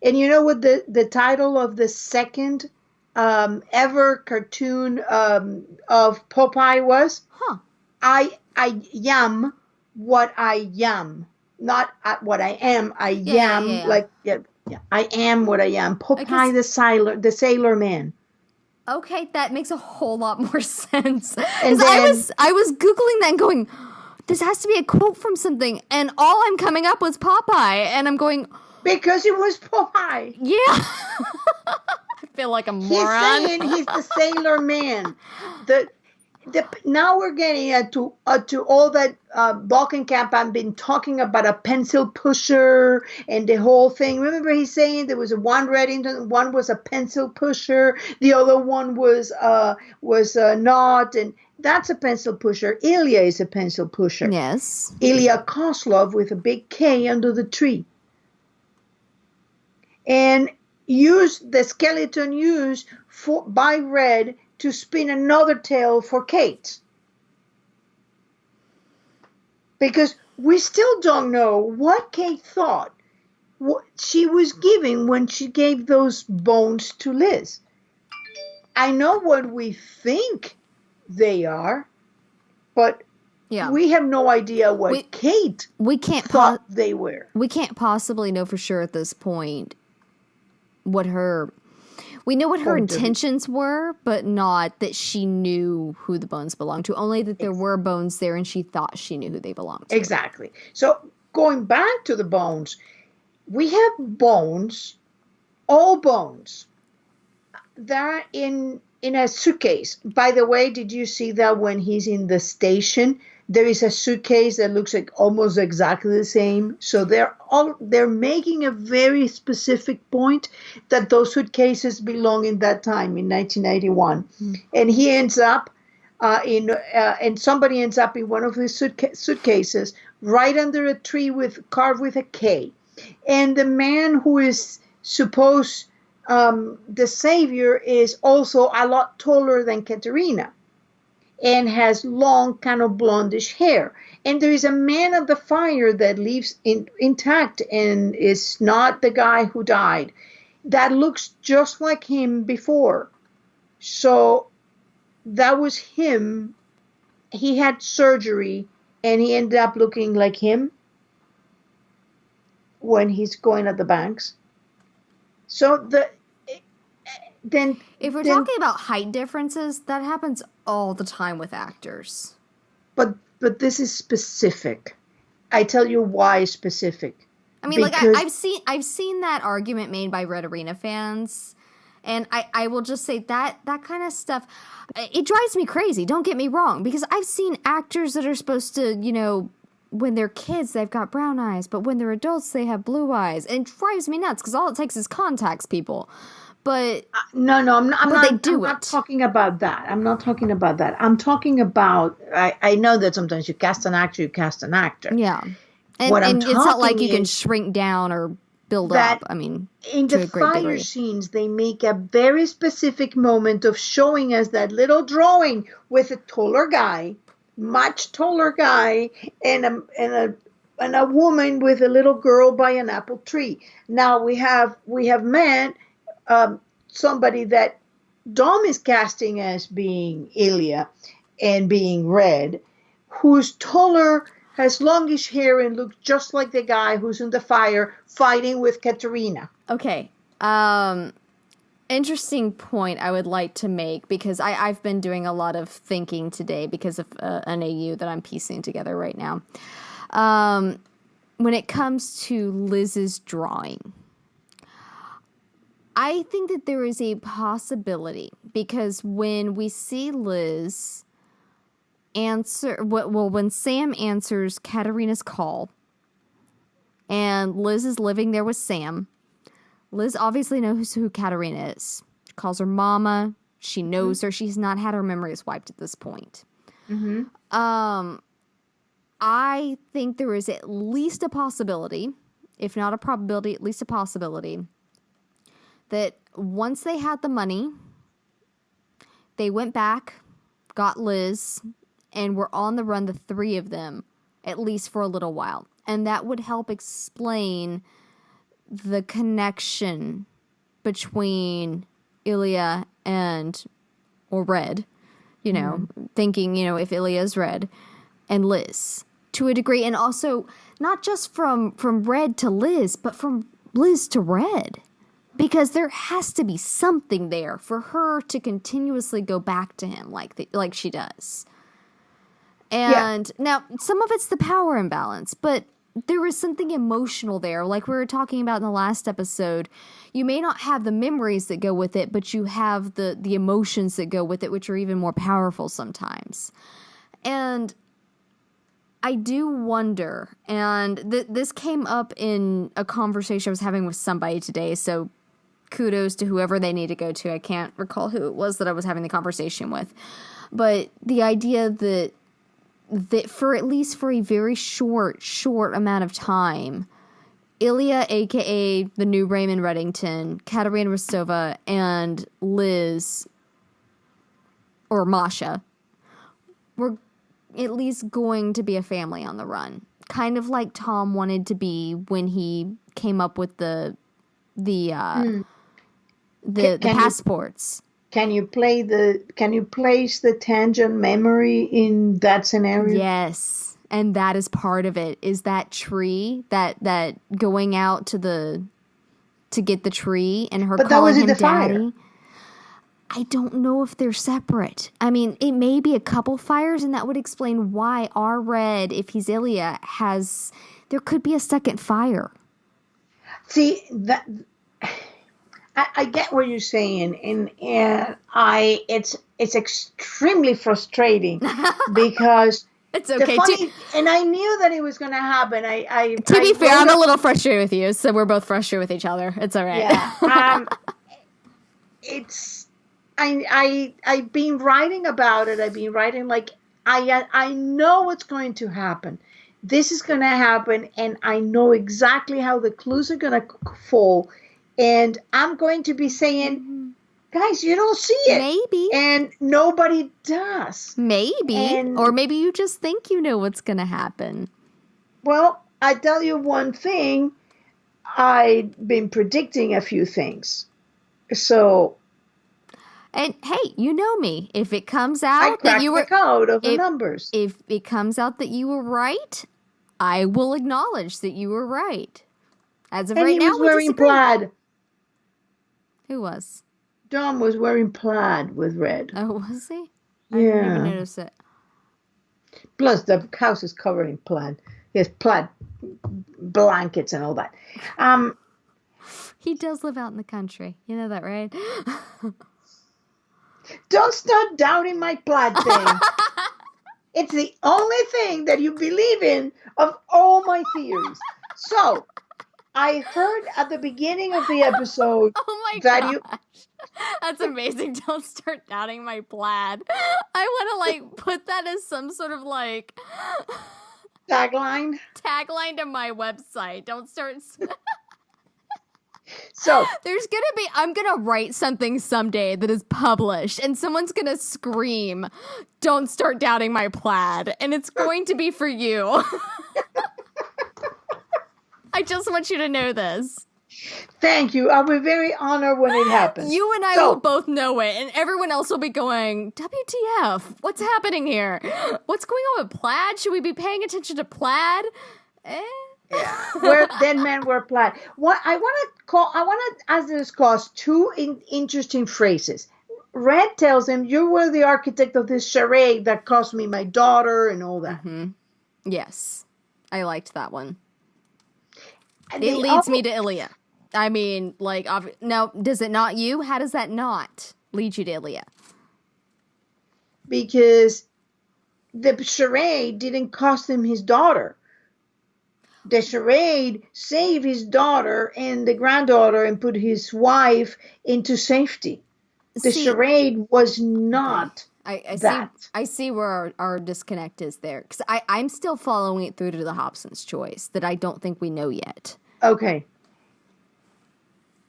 B: And you know what the title of the second ever cartoon of Popeye was?
A: Huh.
B: I am what I am. Not what I am. I am. Yeah. I am what I am. Popeye the sailor man.
A: Okay, that makes a whole lot more sense. And then, I was Googling that and going, this has to be a quote from something. And all I'm coming up was Popeye. And I'm going...
B: Because it was Popeye.
A: Yeah. I feel like a moron.
B: He's saying he's the sailor man. Now we're getting to all that Balkan camp. I've been talking about a pencil pusher and the whole thing. Remember he's saying there was one Reddington, one was a pencil pusher, the other one was not, and that's a pencil pusher. Ilya is a pencil pusher.
A: Yes.
B: Ilya Kozlov with a big K under the tree. And the skeleton used by Red to spin another tale for Kate. Because we still don't know what Kate thought what she was giving when she gave those bones to Liz. I know what we think they are, but we have no idea what Kate thought they were.
A: We can't possibly know for sure at this point what her... We know what her intentions were, but not that she knew who the bones belonged to. Only that there were bones there and she thought she knew who they belonged to.
B: Exactly. So going back to the bones, we have bones, all bones, that are in a suitcase. By the way, did you see that when he's in the station, there is a suitcase that looks like almost exactly the same? So they're making a very specific point that those suitcases belong in that time in 1991. Mm-hmm. And he ends up and somebody ends up in one of his suitcases right under a tree carved with a K. And the man who is supposed the savior is also a lot taller than Katerina and has long kind of blondish hair. And there is a man at the fire that leaves intact and is not the guy who died. That looks just like him before. So that was him. He had surgery and he ended up looking like him when he's going at the banks. So
A: if we're talking about height differences, that happens all the time with actors.
B: But this is specific. I tell you why specific.
A: I mean, I've seen that argument made by Red Arena fans, and I will just say that kind of stuff, it drives me crazy. Don't get me wrong, because I've seen actors that are supposed to, when they're kids, they've got brown eyes, but when they're adults, they have blue eyes. And it drives me nuts because all it takes is contacts, people. But
B: no, I'm not talking about that. I'm not talking about that. I'm talking about, I know that sometimes you cast an actor.
A: Yeah. And it's not like you can shrink down or build up. I mean,
B: in the fire scenes, they make a very specific moment of showing us that little drawing with a taller guy, much taller guy, and a woman with a little girl by an apple tree. Now we have met somebody that Dom is casting as being Ilya and being Red, who's taller, has longish hair, and looks just like the guy who's in the fire fighting with Katerina.
A: Okay. Interesting point I would like to make, because I've been doing a lot of thinking today because of an AU that I'm piecing together right now. When it comes to Liz's drawing, I think that there is a possibility, because when we see Liz when Sam answers Katerina's call and Liz is living there with Sam, Liz obviously knows who Katerina is. She calls her mama. She knows her. She's not had her memories wiped at this point. Mm-hmm. I think there is at least a possibility, if not a probability, at least a possibility, that once they had the money, they went back, got Liz, and were on the run, the three of them, at least for a little while. And that would help explain the connection between Ilya or Red, thinking, if Ilya is Red, and Liz, to a degree. And also, not just from Red to Liz, but from Liz to Red. Because there has to be something there for her to continuously go back to him like she does. And now, some of it's the power imbalance, but there is something emotional there. Like we were talking about in the last episode, you may not have the memories that go with it, but you have the emotions that go with it, which are even more powerful sometimes. And I do wonder, and this came up in a conversation I was having with somebody today, so kudos to whoever they need to go to. I can't recall who it was that I was having the conversation with. But the idea that for at least for a very short amount of time, Ilya, a.k.a. the new Raymond Reddington, Katerina Rostova, and Liz, or Masha, were at least going to be a family on the run. kind of like Tom wanted to be when he came up with the passports.
B: Can you place the tangent memory in that scenario?
A: Yes. And that is part of it, is that tree, that going out to get the tree and her calling him daddy. Fire. I don't know if they're separate. I mean, it may be a couple fires, and that would explain why our Red, if he's Ilya, there could be a second fire.
B: See, that I get what you're saying, and it's extremely frustrating because
A: it's okay.
B: And I knew that it was going to happen.
A: To be fair, I'm a little frustrated with you, so we're both frustrated with each other. It's all right.
B: Yeah. I've been writing about it. I've been writing I know what's going to happen. This is going to happen, and I know exactly how the clues are going to fall. And I'm going to be saying, guys, you don't see it.
A: Maybe.
B: And nobody does.
A: Maybe. Or maybe you just think you know what's going to happen.
B: Well, I tell you one thing. I've been predicting a few things. So...
A: And hey, you know me. If it comes out
B: that you were the code of the numbers.
A: If it comes out that you were right, I will acknowledge that you were right. As of right now,
B: he was wearing plaid.
A: Who was?
B: Dom was wearing plaid with red.
A: Oh, was he?
B: Yeah.
A: I didn't even notice it.
B: Plus, the house is covered in plaid. He has plaid blankets and all that.
A: He does live out in the country. You know that, right?
B: Don't start doubting my plaid thing. It's the only thing that you believe in of all my theories. So, I heard at the beginning of the episode
A: gosh. That's amazing. Don't start doubting my plaid. I want to put that as some sort of
B: tagline
A: to my website. Don't start...
B: So
A: I'm gonna write something someday that is published, and someone's gonna scream, "Don't start doubting my plaid," and it's going to be for you. I just want you to know this.
B: Thank you. I'll be very honored when it happens.
A: You and I will both know it, and everyone else will be going, WTF? What's happening here? What's going on with plaid? Should we be paying attention to plaid?
B: Yeah. Where dead men wear plaid. I want to ask this clause two interesting phrases. Red tells him, "You were the architect of this charade that cost me my daughter," and all that.
A: Mm-hmm. Yes, I liked that one. It leads me to Ilya. I mean, now, does it not you? How does that not lead you to Ilya?
B: Because the charade didn't cost him his daughter. The charade saved his daughter and the granddaughter and put his wife into safety. The charade was not that.
A: I see where our disconnect is there. Because I'm still following it through to the Hobson's choice that I don't think we know yet.
B: Okay.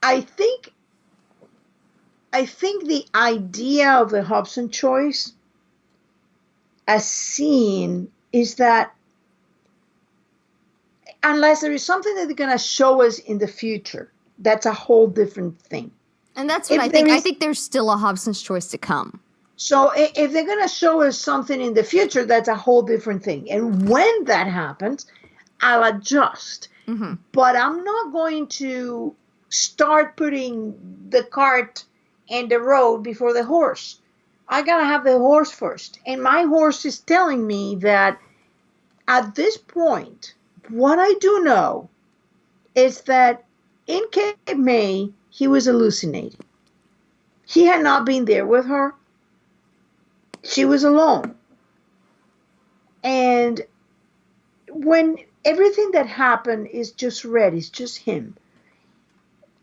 B: I think the idea of the Hobson choice as seen is that unless there is something that they're going to show us in the future, that's a whole different thing.
A: And that's what I think. I think there's still a Hobson's choice to come.
B: So if they're going to show us something in the future, that's a whole different thing. And when that happens, I'll adjust. Mm-hmm. But I'm not going to start putting the cart and the road before the horse. I got to have the horse first. And my horse is telling me that at this point, what I do know is that in Cape May, he was hallucinating. He had not been there with her. She was alone. And when everything that happened is just Red, it's just him.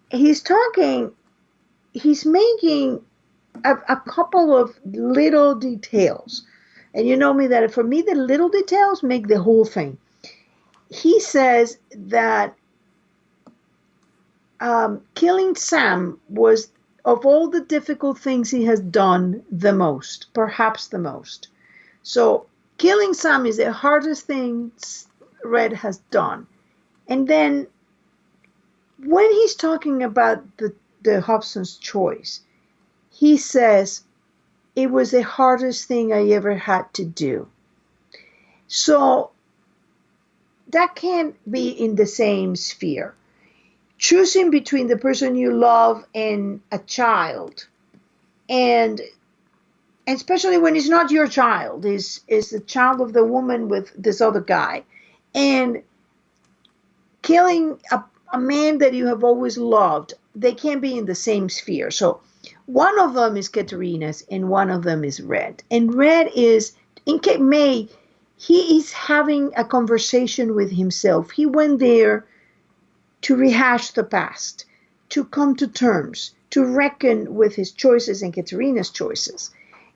B: He's making a couple of little details. And you know me that for me, the little details make the whole thing. He says that killing Sam was, of all the difficult things he has done, the most, perhaps the most. So killing Sam is the hardest thing Red has done. And then when he's talking about the Hobson's choice, he says, it was the hardest thing I ever had to do. So that can't be in the same sphere. Choosing between the person you love and a child, and especially when it's not your child, is the child of the woman with this other guy, and killing a man that you have always loved, they can't be in the same sphere. So one of them is Katerina's and one of them is Red. And Red is, in Cape May, he is having a conversation with himself. He went there to rehash the past, to come to terms, to reckon with his choices and Katerina's choices.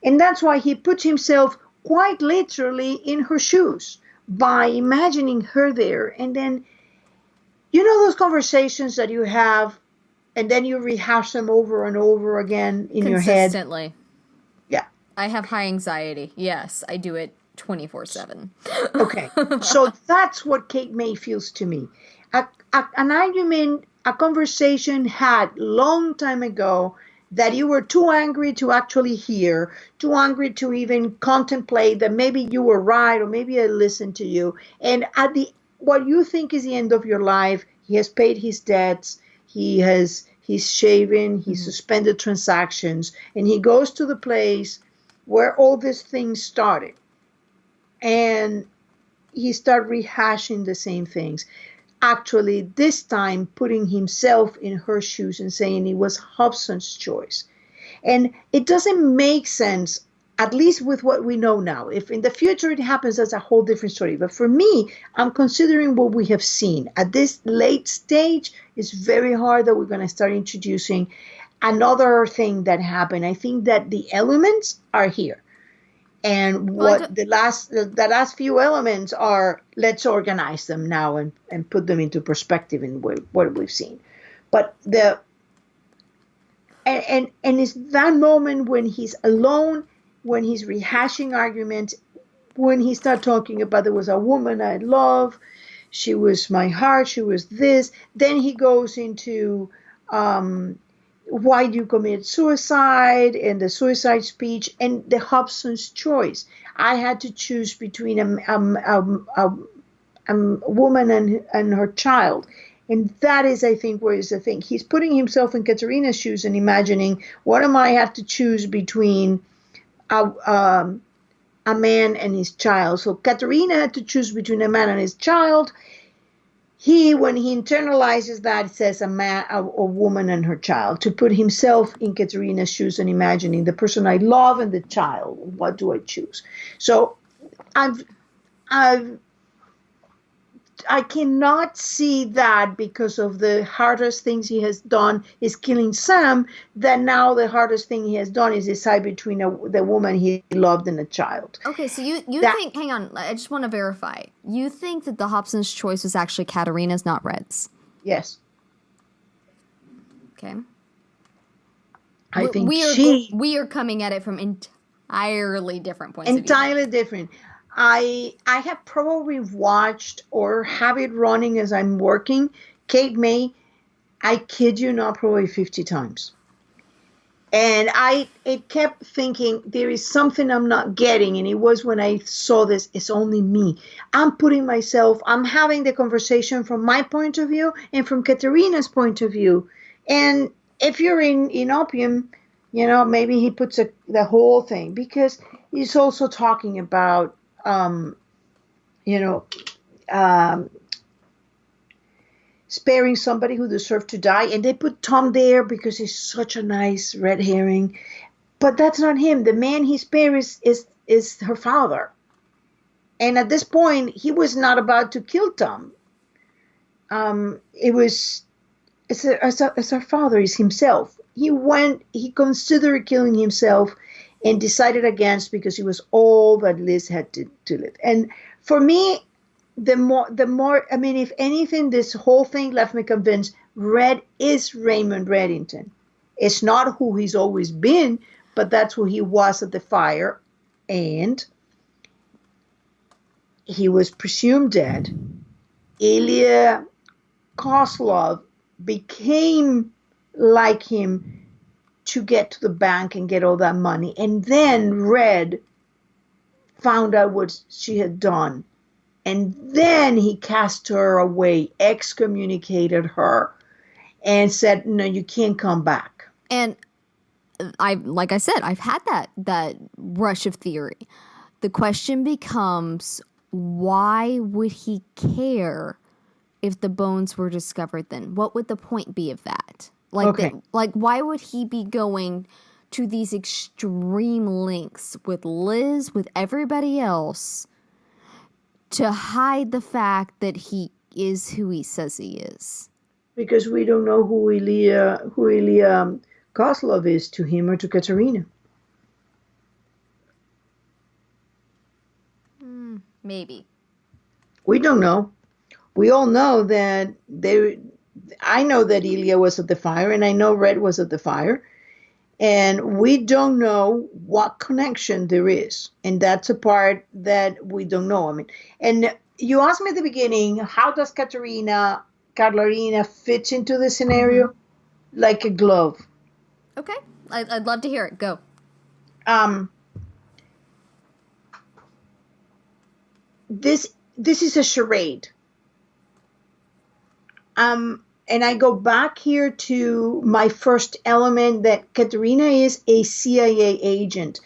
B: And that's why he puts himself quite literally in her shoes by imagining her there. And then, you know, those conversations that you have and then you rehash them over and over again in your head?
A: Consistently.
B: Yeah.
A: I have high anxiety. Yes, I do it 24/7.
B: Okay. So that's what Cape May feels to me. An argument, a conversation had long time ago that you were too angry to actually hear, too angry to even contemplate that maybe you were right or maybe I listened to you. And at the what you think is the end of your life, he has paid his debts, he's shaven, he suspended transactions, and he goes to the place where all these things started. And he started rehashing the same things. Actually, this time putting himself in her shoes and saying it was Hobson's choice. And it doesn't make sense, at least with what we know now. If in the future it happens, that's a whole different story. But for me, I'm considering what we have seen. At this late stage, it's very hard that we're going to start introducing another thing that happened. I think that the elements are here. And what the last few elements are, let's organize them now and put them into perspective in what we've seen. But and it's that moment when he's alone, when he's rehashing arguments, when he starts talking about there was a woman I love, she was my heart, she was this. Then he goes into why you commit suicide and the suicide speech and the Hobson's choice. I had to choose between a woman and her child. And that is, I think, where is the thing. He's putting himself in Katerina's shoes and imagining, what am I have to choose between a man and his child? So Katerina had to choose between a man and his child. When he internalizes that, says a woman and her child, to put himself in Katerina's shoes and imagining the person I love and the child. What do I choose? So I cannot see that because of the hardest things he has done is killing Sam, that now the hardest thing he has done is decide between the woman he loved and a child.
A: Okay, so you think, hang on, I just want to verify. You think that the Hobson's choice was actually Katerina's, not Red's?
B: Yes.
A: Okay.
B: I think
A: we are coming at it from entirely different points of view.
B: Entirely different. I have probably watched or have it running as I'm working Cape May, I kid you not, probably 50 times. And it kept thinking there is something I'm not getting. And it was when I saw this, it's only me. I'm having the conversation from my point of view and from Katerina's point of view. And if you're in Opium, you know, maybe he puts the whole thing, because he's also talking about sparing somebody who deserved to die, and they put Tom there because he's such a nice red herring, but that's not him. The man he spares is her father, and at this point he was not about to kill Tom. It's her father, is himself. He considered killing himself and decided against because it was all that Liz had to live. And for me, the more, I mean, if anything, this whole thing left me convinced Red is Raymond Reddington. It's not who he's always been, but that's who he was at the fire. And he was presumed dead. Ilya Kozlov became like him to get to the bank and get all that money. And then Red found out what she had done. And then he cast her away, excommunicated her, and said, no, you can't come back.
A: And like I said, I've had that rush of theory. The question becomes, why would he care if the bones were discovered then? What would the point be of that? Like why would he be going to these extreme lengths with Liz, with everybody else, to hide the fact that he is who he says he is?
B: Because we don't know who Ilya Kozlov is to him or to Katerina.
A: Maybe.
B: We don't know. We all know that I know that Ilya was at the fire, and I know Red was at the fire. And we don't know what connection there is. And that's a part that we don't know. I mean, and you asked me at the beginning, how does Carolina fit into the scenario? Mm-hmm. Like a glove.
A: Okay. I'd love to hear it. Go.
B: This is a charade. And I go back here to my first element that Katerina is a CIA agent.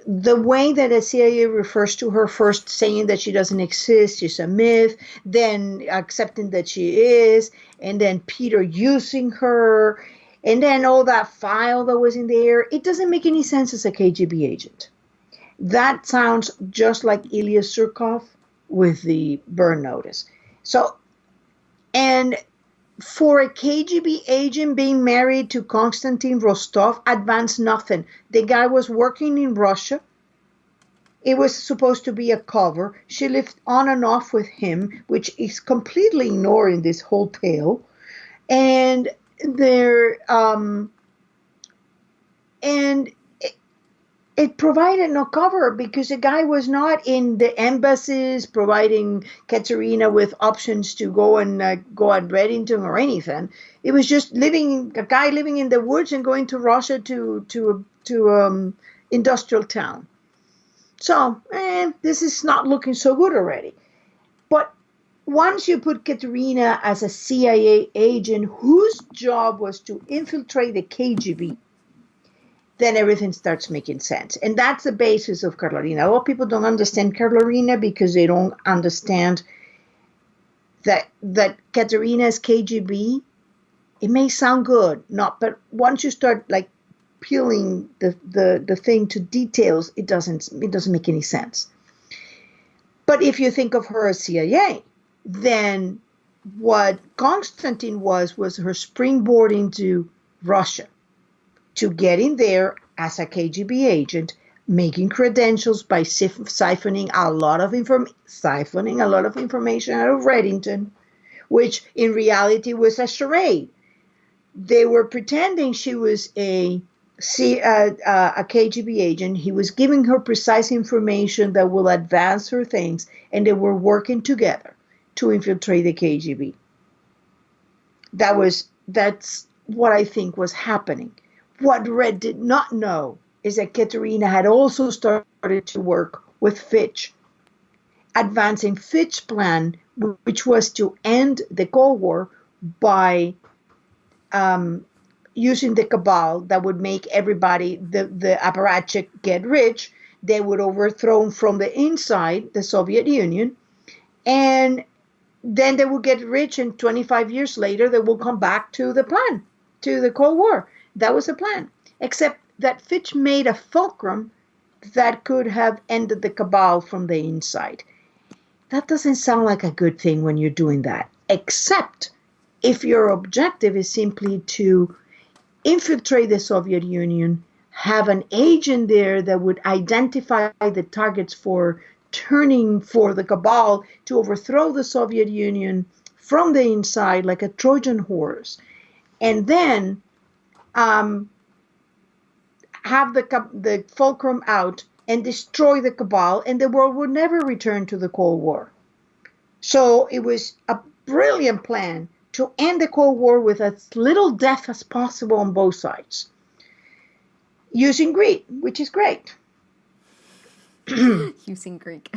B: The way that the CIA refers to her, first saying that she doesn't exist, she's a myth, then accepting that she is, and then Peter using her, and then all that file that was in there, it doesn't make any sense as a KGB agent. That sounds just like Ilya Surkov with the burn notice. So, and for a KGB agent being married to Konstantin Rostov advanced nothing. The guy was working in Russia. It was supposed to be a cover. She lived on and off with him, which is completely ignored in this whole tale. And it provided no cover because the guy was not in the embassies providing Katerina with options to go at Reddington or anything. It was just a guy living in the woods and going to Russia to industrial town. So, this is not looking so good already. But once you put Katerina as a CIA agent whose job was to infiltrate the KGB, then everything starts making sense. And that's the basis of Carolina. A lot of people don't understand Carolina because they don't understand that Katerina's KGB, it may sound good, but once you start like peeling the thing to details, it doesn't make any sense. But if you think of her as CIA, then what Konstantin was her springboard into Russia, to get in there as a KGB agent, making credentials by siphoning a lot of information out of Reddington, which in reality was a charade. They were pretending she was a KGB agent. He was giving her precise information that will advance her things, and they were working together to infiltrate the KGB. That's what I think was happening. What Red did not know is that Katerina had also started to work with Fitch, advancing Fitch's plan, which was to end the Cold War by using the cabal that would make everybody, the apparatchik, get rich. They would overthrow from the inside the Soviet Union, and then they would get rich, and 25 years later, they will come back to the plan, to the Cold War. That was the plan, except that Fitch made a fulcrum that could have ended the cabal from the inside. That doesn't sound like a good thing when you're doing that, except if your objective is simply to infiltrate the Soviet Union, have an agent there that would identify the targets for turning for the cabal to overthrow the Soviet Union from the inside like a Trojan horse, and then have the fulcrum out and destroy the cabal, and the world would never return to the Cold War. So it was a brilliant plan to end the Cold War with as little death as possible on both sides, using greed, which is great.
A: Using Greek.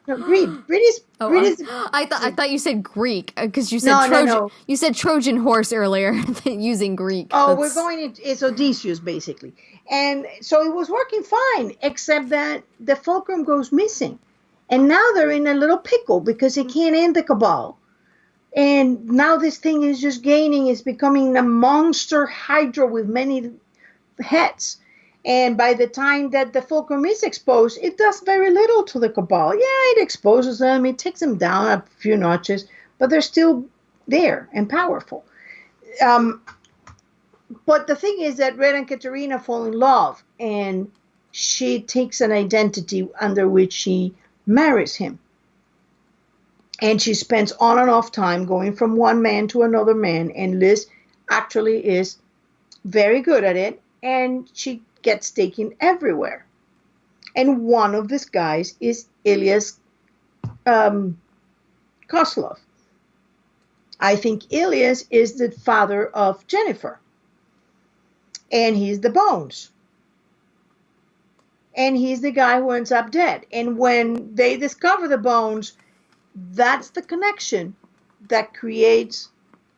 B: No, greed. Greed is.
A: I thought you said Greek because you said
B: No, no,
A: Trojan.
B: no.
A: You said Trojan horse earlier. Using Greek.
B: Oh, we're going into it's Odysseus basically, and so it was working fine, except that the fulcrum goes missing, and now they're in a little pickle because they can't end the cabal, and now this thing is just gaining. It's becoming a monster hydra with many heads. And by the time that the fulcrum is exposed, it does very little to the cabal. Yeah, it exposes them, it takes them down a few notches, but they're still there and powerful. But the thing is that Red and Katerina fall in love, and she takes an identity under which she marries him. And she spends on and off time going from one man to another man, and Liz actually is very good at it, and she gets taken everywhere. And one of these guys is Ilyas Koslov. I think Ilyas is the father of Jennifer. And he's the Bones. And he's the guy who ends up dead. And when they discover the Bones, that's the connection that creates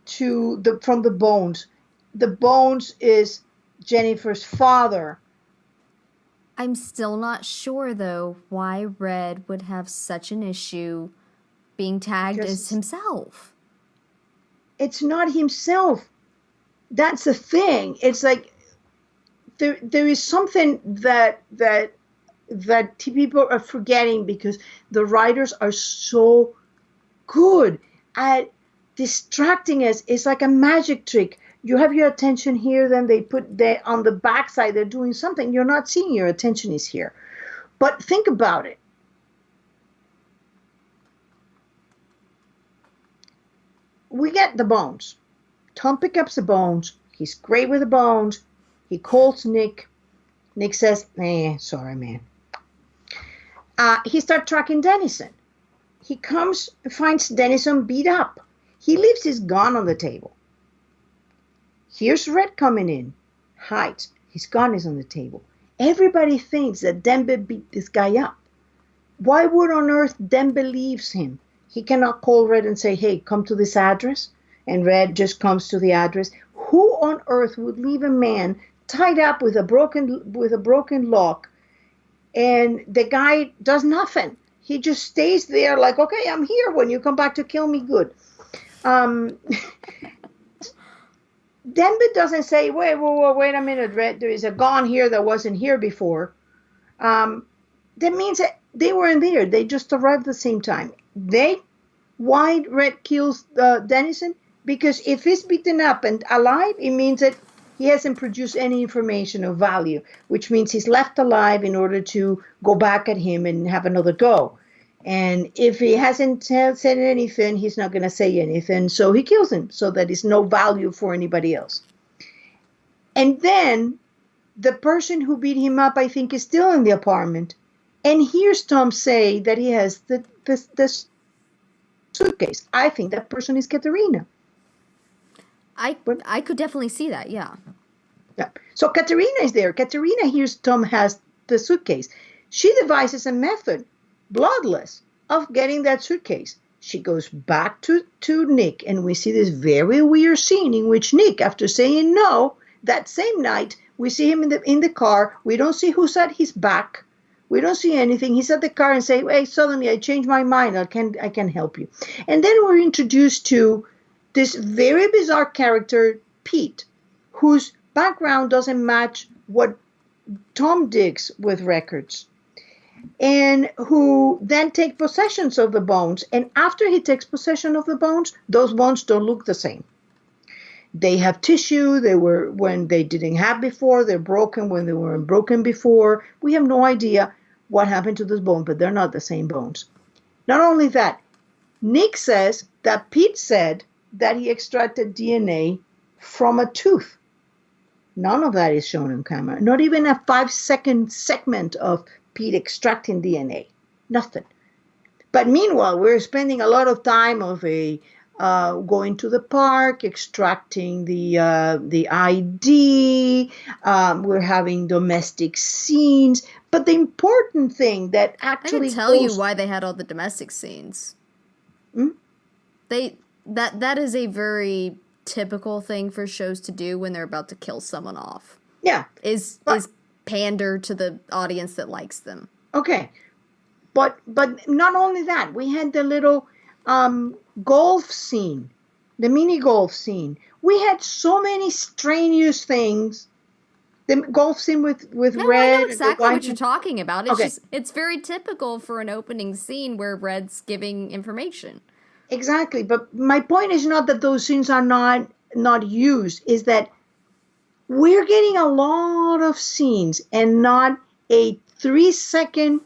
B: from the Bones. The Bones is Jennifer's father.
A: I'm still not sure, though, why Red would have such an issue being tagged as himself.
B: It's not himself. That's the thing. It's like there is something that people are forgetting because the writers are so good at distracting us. It's like a magic trick. You have your attention here, then they put on the backside, they're doing something. You're not seeing your attention is here. But think about it. We get the Bones. Tom picks up the Bones. He's great with the Bones. He calls Nick. Nick says, sorry, man. He starts tracking Dennison. He comes and finds Dennison beat up. He leaves his gun on the table. Here's Red coming in. Hides. His gun is on the table. Everybody thinks that Dembe beat this guy up. Why would on earth Dembe leaves him? He cannot call Red and say, hey, come to this address. And Red just comes to the address. Who on earth would leave a man tied up with a broken lock, and the guy does nothing? He just stays there like, okay, I'm here. When you come back to kill me, good. Dembe doesn't say, wait a minute, Red. There is a gun here that wasn't here before. That means that they weren't there. They just arrived at the same time. Why Red kills Dennison? Because if he's beaten up and alive, it means that he hasn't produced any information of value, which means he's left alive in order to go back at him and have another go. And if he hasn't said anything, he's not going to say anything. So he kills him so that it's no value for anybody else. And then the person who beat him up, I think, is still in the apartment. And hears Tom say that he has the suitcase. I think that person is Katerina.
A: I could definitely see that, yeah.
B: Yeah. So Katerina is there. Katerina hears Tom has the suitcase. She devises a method, bloodless, of getting that suitcase. She goes back to Nick, and we see this very weird scene in which Nick, after saying no, that same night, we see him in the car. We don't see who's at his back. We don't see anything. He's at the car and say, hey, suddenly I changed my mind. I can help you. And then we're introduced to this very bizarre character, Pete, whose background doesn't match what Tom digs with records, and who then take possession of the bones. And after he takes possession of the bones, those bones don't look the same. They have tissue. They were when they didn't have before. They're broken when they weren't broken before. We have no idea what happened to those bones, but they're not the same bones. Not only that, Nick says that Pete said that he extracted DNA from a tooth. None of that is shown on camera. Not even a 5-second segment of Pete extracting DNA. Nothing. But meanwhile, we're spending a lot of time going to the park, extracting the ID. We're having domestic scenes. But the important thing that actually
A: I can tell you why they had all the domestic scenes. That is a very typical thing for shows to do when they're about to kill someone off.
B: Yeah.
A: Is pander to the audience that likes them.
B: Okay. But not only that, we had the little golf scene, the mini golf scene. We had so many strenuous things. The golf scene with Red.
A: I know exactly what you're talking about. It's
B: okay.
A: It's very typical for an opening scene where Red's giving information.
B: Exactly. But my point is not that those scenes are not used, is that we're getting a lot of scenes and not a 3-second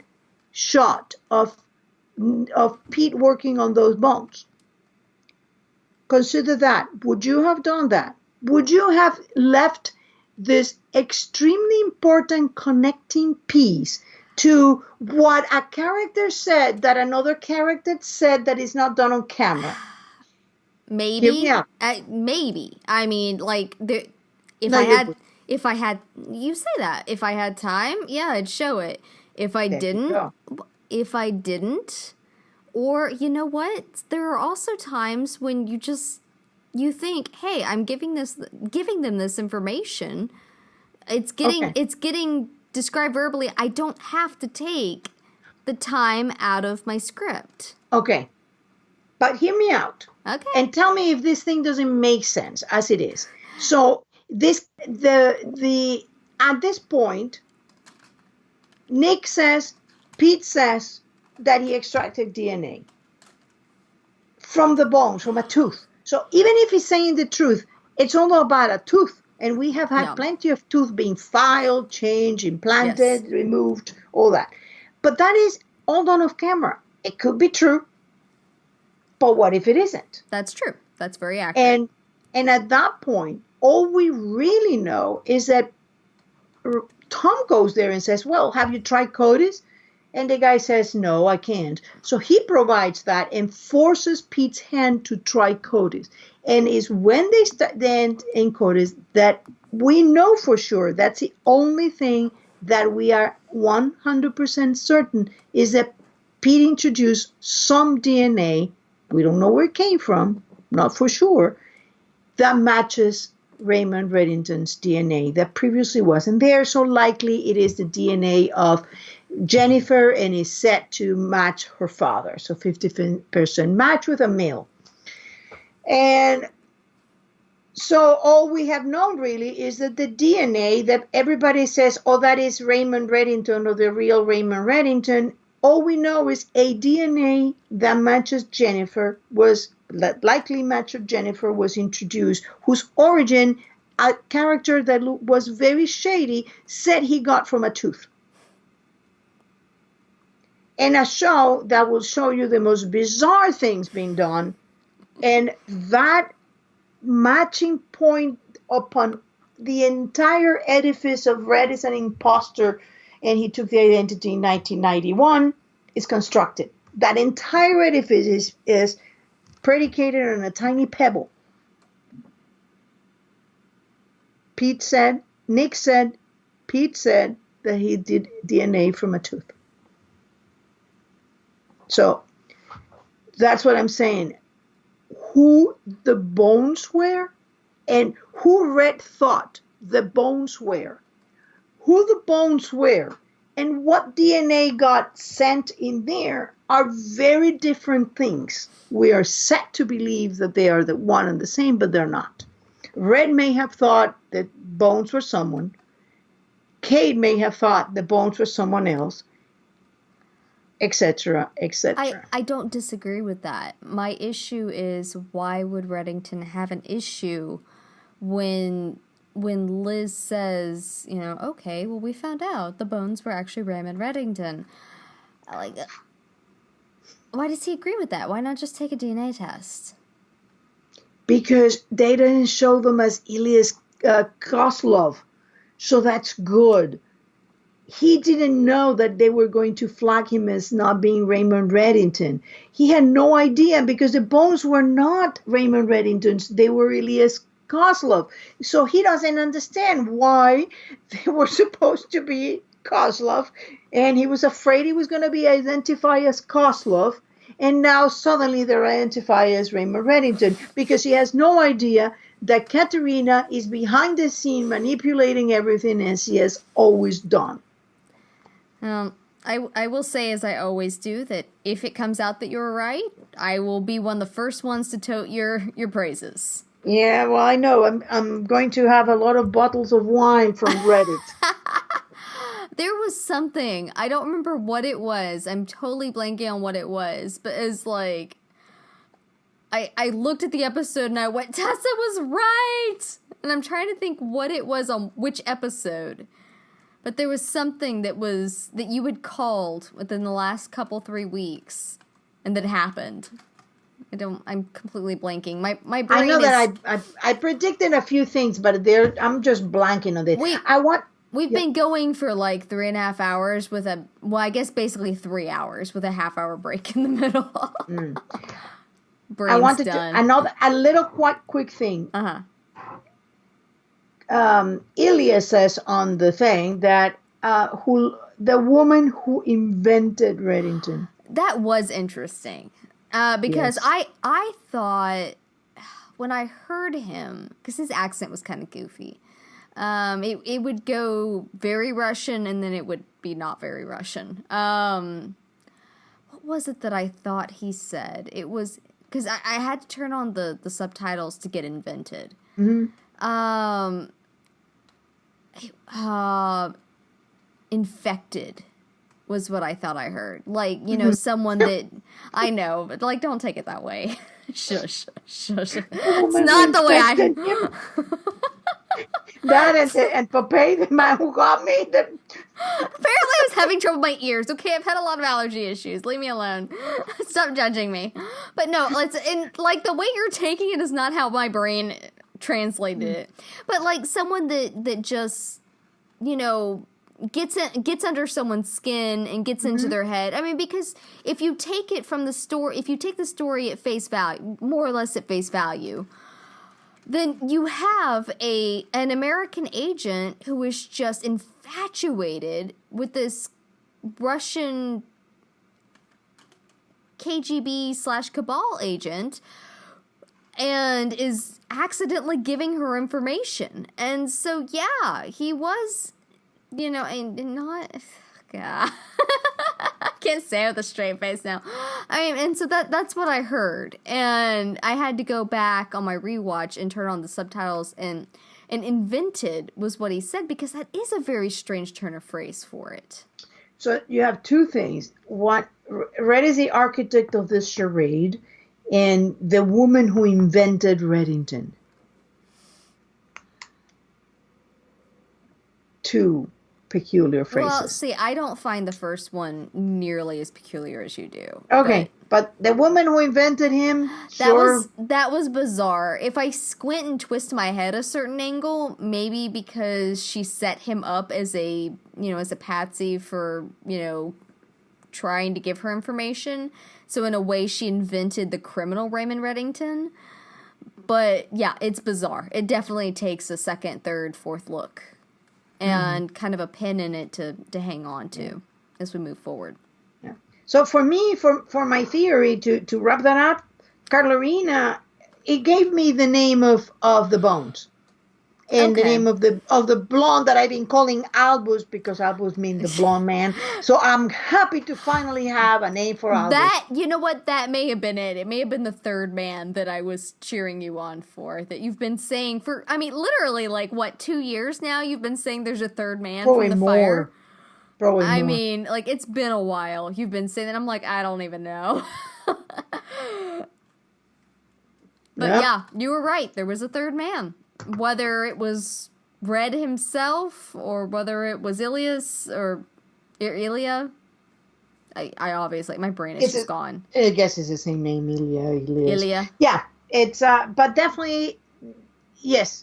B: shot of Pete working on those bones. Consider that. Would you have done that? Would you have left this extremely important connecting piece to what a character said that another character said that is not done on camera?
A: Maybe. Maybe. I mean, like, if I had, you say that. If I had time, yeah, I'd show it. If I didn't, or you know what? There are also times when you think, hey, I'm giving them this information. It's getting described verbally. I don't have to take the time out of my script.
B: Okay. But hear me out.
A: Okay.
B: And tell me if this thing doesn't make sense as it is. So at this point, Pete says that he extracted DNA from the bones, from a tooth. So even if he's saying the truth, it's all about a tooth. And we have had plenty of tooth being filed, changed, implanted, removed, all that. But that is all done off camera. It could be true. But what if it isn't?
A: That's true. That's very accurate.
B: And at that point, all we really know is that Tom goes there and says, well, have you tried CODIS? And the guy says, no, I can't. So he provides that and forces Pete's hand to try CODIS. And it's when they stand in CODIS that we know for sure that's the only thing that we are 100% certain is that Pete introduced some DNA, we don't know where it came from, not for sure, that matches Raymond Reddington's DNA that previously wasn't there. So likely it is the DNA of Jennifer and is set to match her father. So 50% match with a male. And so all we have known really is that the DNA that everybody says, oh, that is Raymond Reddington or the real Raymond Reddington. All we know is a DNA that matches Jennifer that likely match of Jennifer was introduced, whose origin a character that was very shady said he got from a tooth. And a show that will show you the most bizarre things being done. And that matching point upon the entire edifice of Red is an imposter and he took the identity in 1991 is constructed. That entire edifice is predicated on a tiny pebble. Pete said that he did DNA from a tooth. So that's what I'm saying. Who the bones were and who Red thought the bones were, who the bones were, and what DNA got sent in there are very different things. We are set to believe that they are the one and the same, but they're not. Red may have thought that bones were someone. Kate may have thought the bones were someone else, etc., etc.
A: I don't disagree with that. My issue is, why would Reddington have an issue when Liz says, okay, well, we found out the bones were actually Raymond Reddington. Like, why does he agree with that? Why not just take a DNA test?
B: Because they didn't show them as Elias Koslov. So that's good. he didn't know that they were going to flag him as not being Raymond Reddington. He had no idea because the bones were not Raymond Reddington's. They were Elias Kozlov. So he doesn't understand why they were supposed to be Kozlov. And he was afraid he was going to be identified as Kozlov. And now suddenly they're identified as Raymond Reddington because he has no idea that Katerina is behind the scene manipulating everything as she has always done.
A: I will say, as I always do, that if it comes out that you're right, I will be one of the first ones to tote your praises.
B: Yeah, well, I know. I'm going to have a lot of bottles of wine from Reddit.
A: There was something. I don't remember what it was. I'm totally blanking on what it was. But it's like, I looked at the episode and I went, Tessa was right! And I'm trying to think what it was on which episode. But there was something that you had called within the last 3 weeks, and that happened. I'm completely blanking. My brain
B: I know that I predicted a few things, but I'm just blanking on it.
A: We've been going for like 3.5 hours with I guess basically 3 hours with a half-hour break in the middle.
B: I wanted to a little quick thing. Ilya says on the thing that the woman who invented Reddington.
A: That was interesting because yes. I thought when I heard him, because his accent was kind of goofy, it would go very Russian and then it would be not very Russian. What was it that I thought he said? It was because I had to turn on the subtitles to get invented. Mm-hmm. Infected was what I thought I heard. Like, someone that I know, but like, don't take it that way. Shush. It's not the way I.
B: That and Pape, the man who got me.
A: Apparently, I was having trouble with my ears. Okay, I've had a lot of allergy issues. Leave me alone. Stop judging me. But no, the way you're taking it is not how my brain translated it. But like someone that just gets under someone's skin and gets into their head. I mean, because if you take it from the story, if you take the story at face value, more or less at face value, then you have an American agent who is just infatuated with this Russian KGB/Cabal agent and is accidentally giving her information. And so, yeah, he was, not... God. I can't say it with a straight face now. I mean, and so that's what I heard. And I had to go back on my rewatch and turn on the subtitles, and invented was what he said, because that is a very strange turn of phrase for it.
B: So you have two things. One, Red is the architect of this charade, and the woman who invented Reddington. Two peculiar phrases.
A: Well, see, I don't find the first one nearly as peculiar as you do.
B: Okay, but the woman who invented him,
A: that was bizarre. If I squint and twist my head a certain angle, maybe because she set him up as a patsy for, trying to give her information. So in a way, she invented the criminal Raymond Reddington. But yeah, it's bizarre. It definitely takes a second, third, fourth look. And kind of a pin in it to hang on to as we move forward.
B: Yeah. So for me, for my theory, to wrap that up, Carolina, it gave me the name of the bones. And the name of the blonde that I've been calling Albus, because Albus means the blonde man. So I'm happy to finally have a name for Albus.
A: That may have been it. It may have been the third man that I was cheering you on for. That you've been saying for, literally 2 years now, you've been saying there's a third man
B: Probably
A: from the
B: more.
A: fire.
B: Probably more.
A: I mean, it's been a while. You've been saying that. I'm like, I don't even know. But yeah, you were right. There was a third man. Whether it was Red himself, or whether it was Ilias, or Ilya. I obviously, my brain is just gone.
B: I guess it's the same name,
A: Ilya.
B: Yeah, it's, but definitely, yes.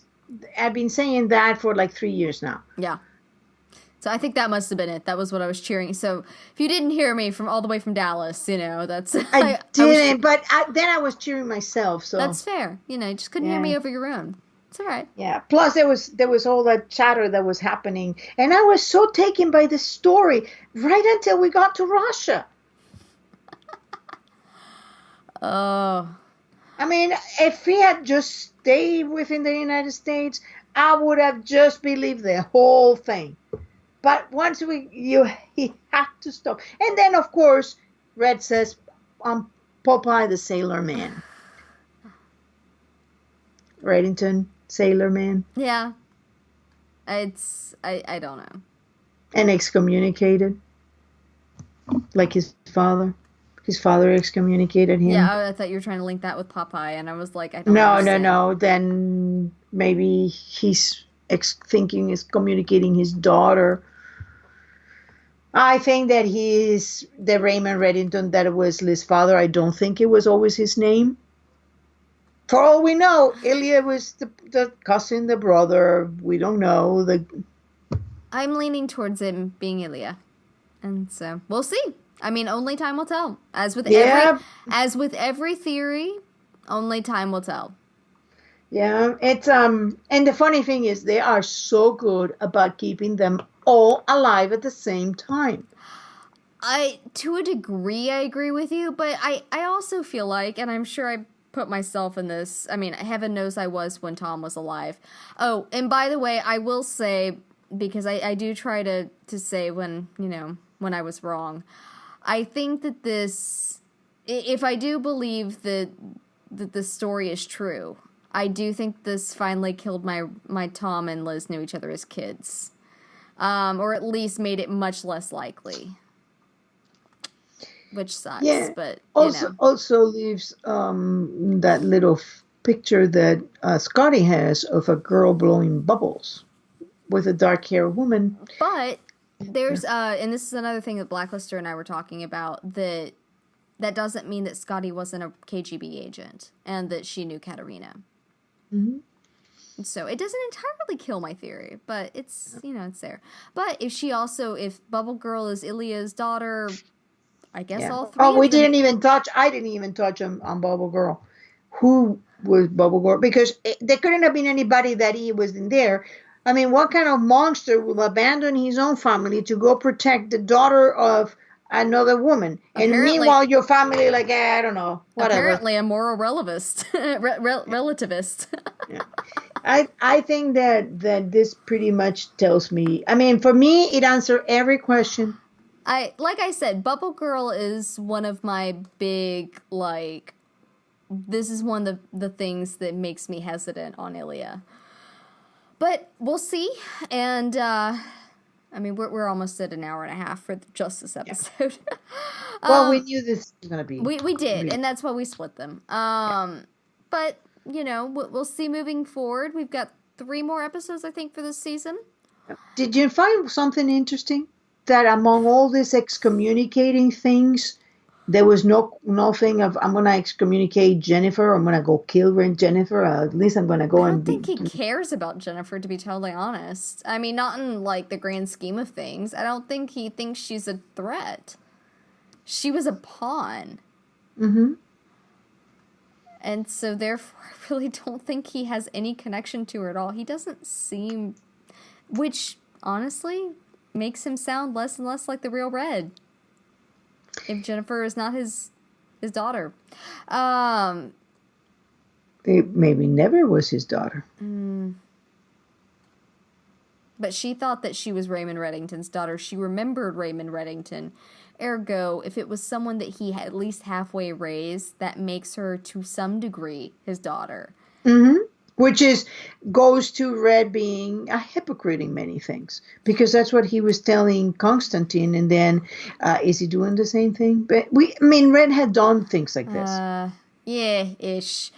B: I've been saying that for 3 years now.
A: Yeah. So I think that must have been it. That was what I was cheering. So if you didn't hear me from all the way from Dallas, that's...
B: I didn't, but then I was cheering myself, so...
A: That's fair. You just couldn't hear me over your own. It's all right.
B: Yeah. Plus, there was all that chatter that was happening, and I was so taken by the story right until we got to Russia.
A: Oh.
B: I mean, if he had just stayed within the United States, I would have just believed the whole thing. But once he had to stop. And then, of course, Red says, I'm Popeye the Sailor Man. Reddington, Sailor Man.
A: Yeah. I don't know.
B: And excommunicated. Like his father. His father excommunicated him.
A: Yeah, I thought you were trying to link that with Popeye, and I was like, I don't understand.
B: No. Then maybe he's thinking is communicating his daughter. I think that he is the Raymond Reddington that was Liz's father. I don't think it was always his name. For all we know, Ilya was the cousin, the brother. We don't know.
A: I'm leaning towards him being Ilya. And so, we'll see. I mean, only time will tell. As with every theory, only time will tell.
B: Yeah, it's and the funny thing is they are so good about keeping them all alive at the same time.
A: To a degree, I agree with you, but I also feel like, and I'm sure I put myself in this, I mean, heaven knows I was when Tom was alive. Oh, and by the way, I will say, because I do try to say when I was wrong, I think that this, if I do believe that the story is true, I do think this finally killed my Tom and Liz knew each other as kids. Or at least made it much less likely. Which sucks, but
B: also leaves that little picture that Scotty has of a girl blowing bubbles with a dark-haired woman.
A: But there's and this is another thing that Blacklister and I were talking about, that doesn't mean that Scotty wasn't a KGB agent and that she knew Katerina.
B: Mm-hmm.
A: So it doesn't entirely kill my theory, but it's it's there. But if Bubble Girl is Ilya's daughter, I guess all three.
B: Oh, I didn't even touch on Bubble Girl. Who was Bubble Girl? Because there couldn't have been anybody that he was in there. I mean, what kind of monster will abandon his own family to go protect the daughter of another woman? And meanwhile, your family, like, I don't know, whatever.
A: Apparently a moral relativist. Relativist.
B: Yeah. I think that this pretty much tells me, I mean, for me, it answers every question.
A: Like I said, Bubble Girl is one of my big, this is one of the things that makes me hesitant on Ilya. But we'll see, and, I mean, we're almost at an hour and a half for just this episode.
B: Yeah. Well, we knew this was going to be.
A: We did, and that's why we split them. But, we'll see moving forward. We've got 3 more episodes, I think, for this season.
B: Did you find something interesting? That among all these excommunicating things, there was nothing of, I'm going to excommunicate Jennifer, I'm going to go kill Jennifer, at least I'm going to go
A: I don't think he cares about Jennifer, to be totally honest. I mean, not in, the grand scheme of things. I don't think he thinks she's a threat. She was a pawn.
B: Mm-hmm.
A: And so, therefore, I really don't think he has any connection to her at all. He doesn't seem... Which, honestly, makes him sound less and less like the real Red. If Jennifer is not his daughter.
B: It maybe never was his daughter.
A: But she thought that she was Raymond Reddington's daughter. She remembered Raymond Reddington. Ergo, if it was someone that he had at least halfway raised, that makes her, to some degree, his daughter.
B: Mm-hmm. Which goes to Red being a hypocrite in many things. Because that's what he was telling Constantine. And then, is he doing the same thing? But Red had done things like this.
A: Yeah-ish.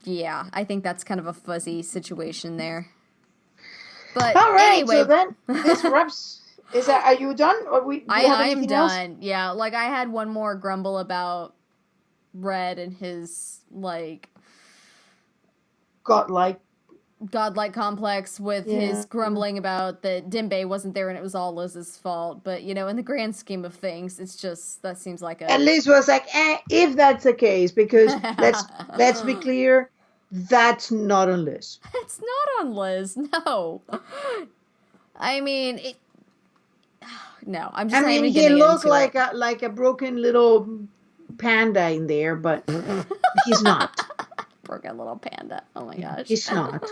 A: Yeah, I think that's kind of a fuzzy situation there. But
B: all right,
A: anyway.
B: So then this wraps. Are you done? Or
A: I'm done. Else? Yeah, I had one more grumble about Red and his,
B: godlike
A: godlike complex with his grumbling about that Dimbe wasn't there and it was all Liz's fault. But, you know, in the grand scheme of things, it's just, that seems like a...
B: And Liz was like, if that's the case, because let's be clear, that's not on Liz.
A: It's not on Liz, no. I mean, no, I'm just not even getting into it.
B: He looked like a broken little panda in there, but he's not.
A: Broken little panda. Oh my gosh.
B: He's not.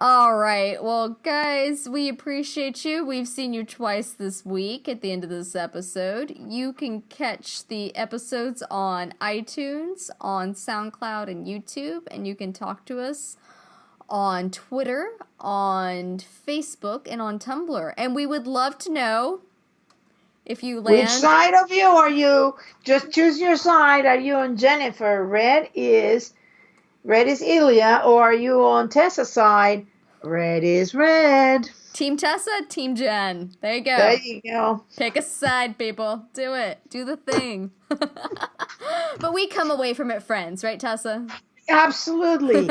A: All right. Well, guys, we appreciate you. We've seen you twice this week at the end of this episode. You can catch the episodes on iTunes, on SoundCloud, and YouTube, and you can talk to us on Twitter, on Facebook, and on Tumblr. And we would love to know if you land...
B: Which side of you are you? Just choose your side. Are you on Jennifer? Red is Ilya, or are you on Tessa's side? Red is red.
A: Team Tessa, Team Jen. There you go.
B: There you go.
A: Pick a side, people. Do it. Do the thing. But we come away from it friends, right, Tessa?
B: Absolutely.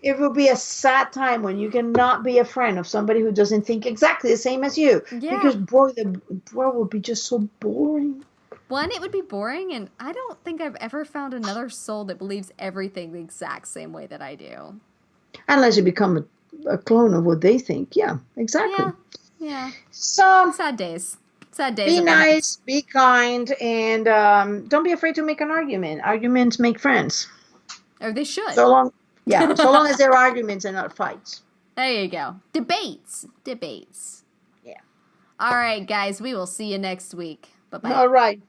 B: It will be a sad time when you cannot be a friend of somebody who doesn't think exactly the same as you. Yeah. Because, boy, the world will be just so boring.
A: One, it would be boring, and I don't think I've ever found another soul that believes everything the exact same way that I do.
B: Unless you become a clone of what they think. Yeah, exactly.
A: Yeah.
B: So,
A: sad days. Sad days.
B: Be nice, be kind, and don't be afraid to make an argument. Arguments make friends.
A: Or they should.
B: So long as they're arguments and not fights.
A: There you go. Debates.
B: Yeah.
A: All right, guys. We will see you next week. Bye-bye.
B: All right.